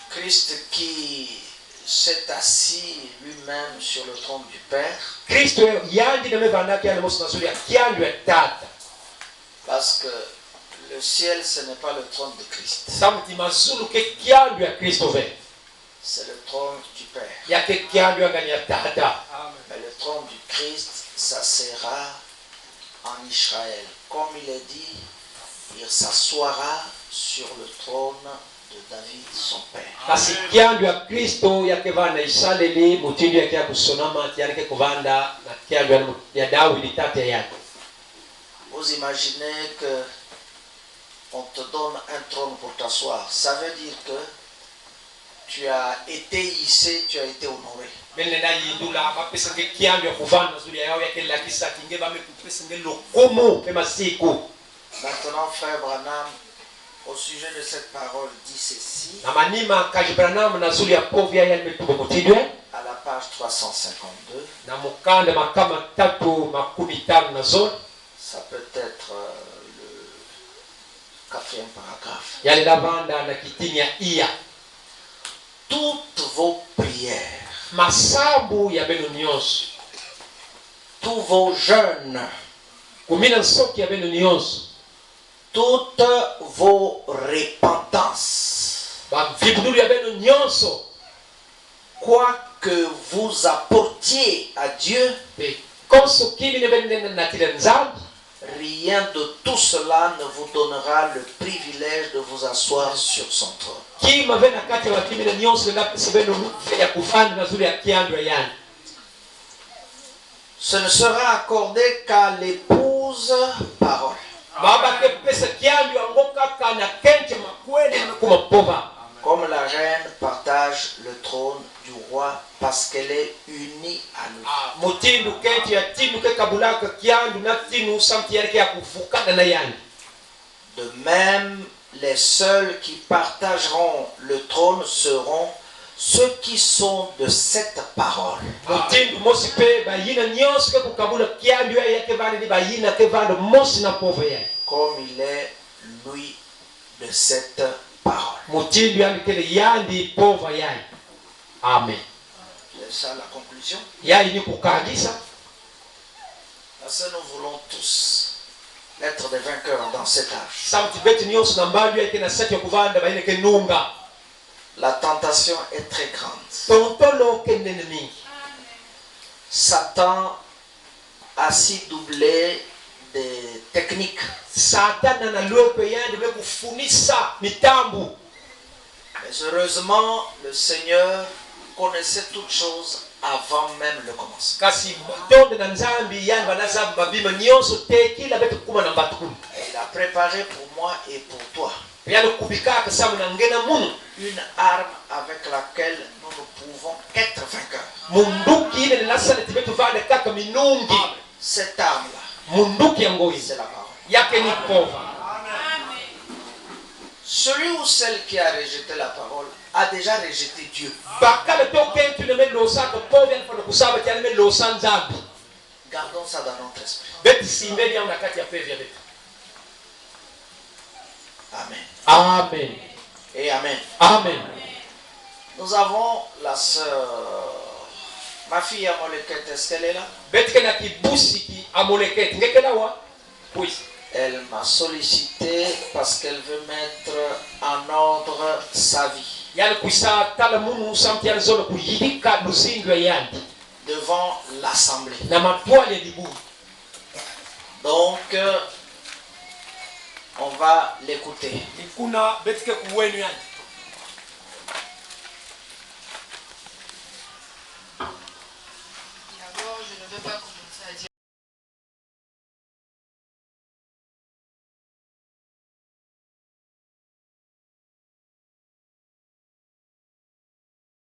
Christ qui s'est assis lui-même sur le trône du Père. Kristo yandi na mevandaka yani mosi na suri ya kiandu ya tata. Parce que le ciel ce n'est pas le trône de Christ. Samti mazulu ke kiandu ya Kristo ve. C'est le trône du Père. Yake kiandu ya ngani ya tata. Mais le trône du Christ, ça sera en Israël. Comme il est dit, il s'assoira sur le trône de David, son père. Kasi kiandu ya Kristo yake vanda Israeli mutindu yake ya kusonama yake kuvanda na kiandu ya Daudi tata yake. Vous imaginez que on te donne un trône pour t'asseoir. Ça veut dire que tu as été hissé, tu as été honoré. Maintenant, frère Branham, au sujet de cette parole, dit ceci. À la page 352. Ça peut être le 4e paragraphe. Toutes vos prières, tous vos jeûnes, toutes vos repentances, quoi que vous apportiez à Dieu, rien de tout cela ne vous donnera le privilège de vous asseoir sur son trône. Ce ne sera accordé qu'à l'épouse parole. Comme la reine partage le trône du roi parce qu'elle est unie à lui. De même, les seuls qui partageront le trône seront ceux qui sont de cette parole. Comme il est, lui, de cette parole. Amen. C'est ça la conclusion. Parce que nous voulons tous être des vainqueurs dans cet âge. La tentation est très grande. Satan a si doublé des techniques. Mais heureusement, le Seigneur connaissait toutes choses avant même le commencement. Il a préparé pour moi et pour toi une arme avec laquelle nous ne pouvons qu'être vainqueurs. Cette arme-là, c'est la parole. Celui ou celle qui a rejeté la parole a déjà rejeté Dieu. Gardons ça dans notre esprit. Amen. Amen. Et amen. Amen. Nous avons la sœur, ma fille Amoleket, est-ce qu'elle est là? Elle m'a sollicité parce qu'elle veut mettre en ordre sa vie devant l'assemblée. Donc, On va l'écouter.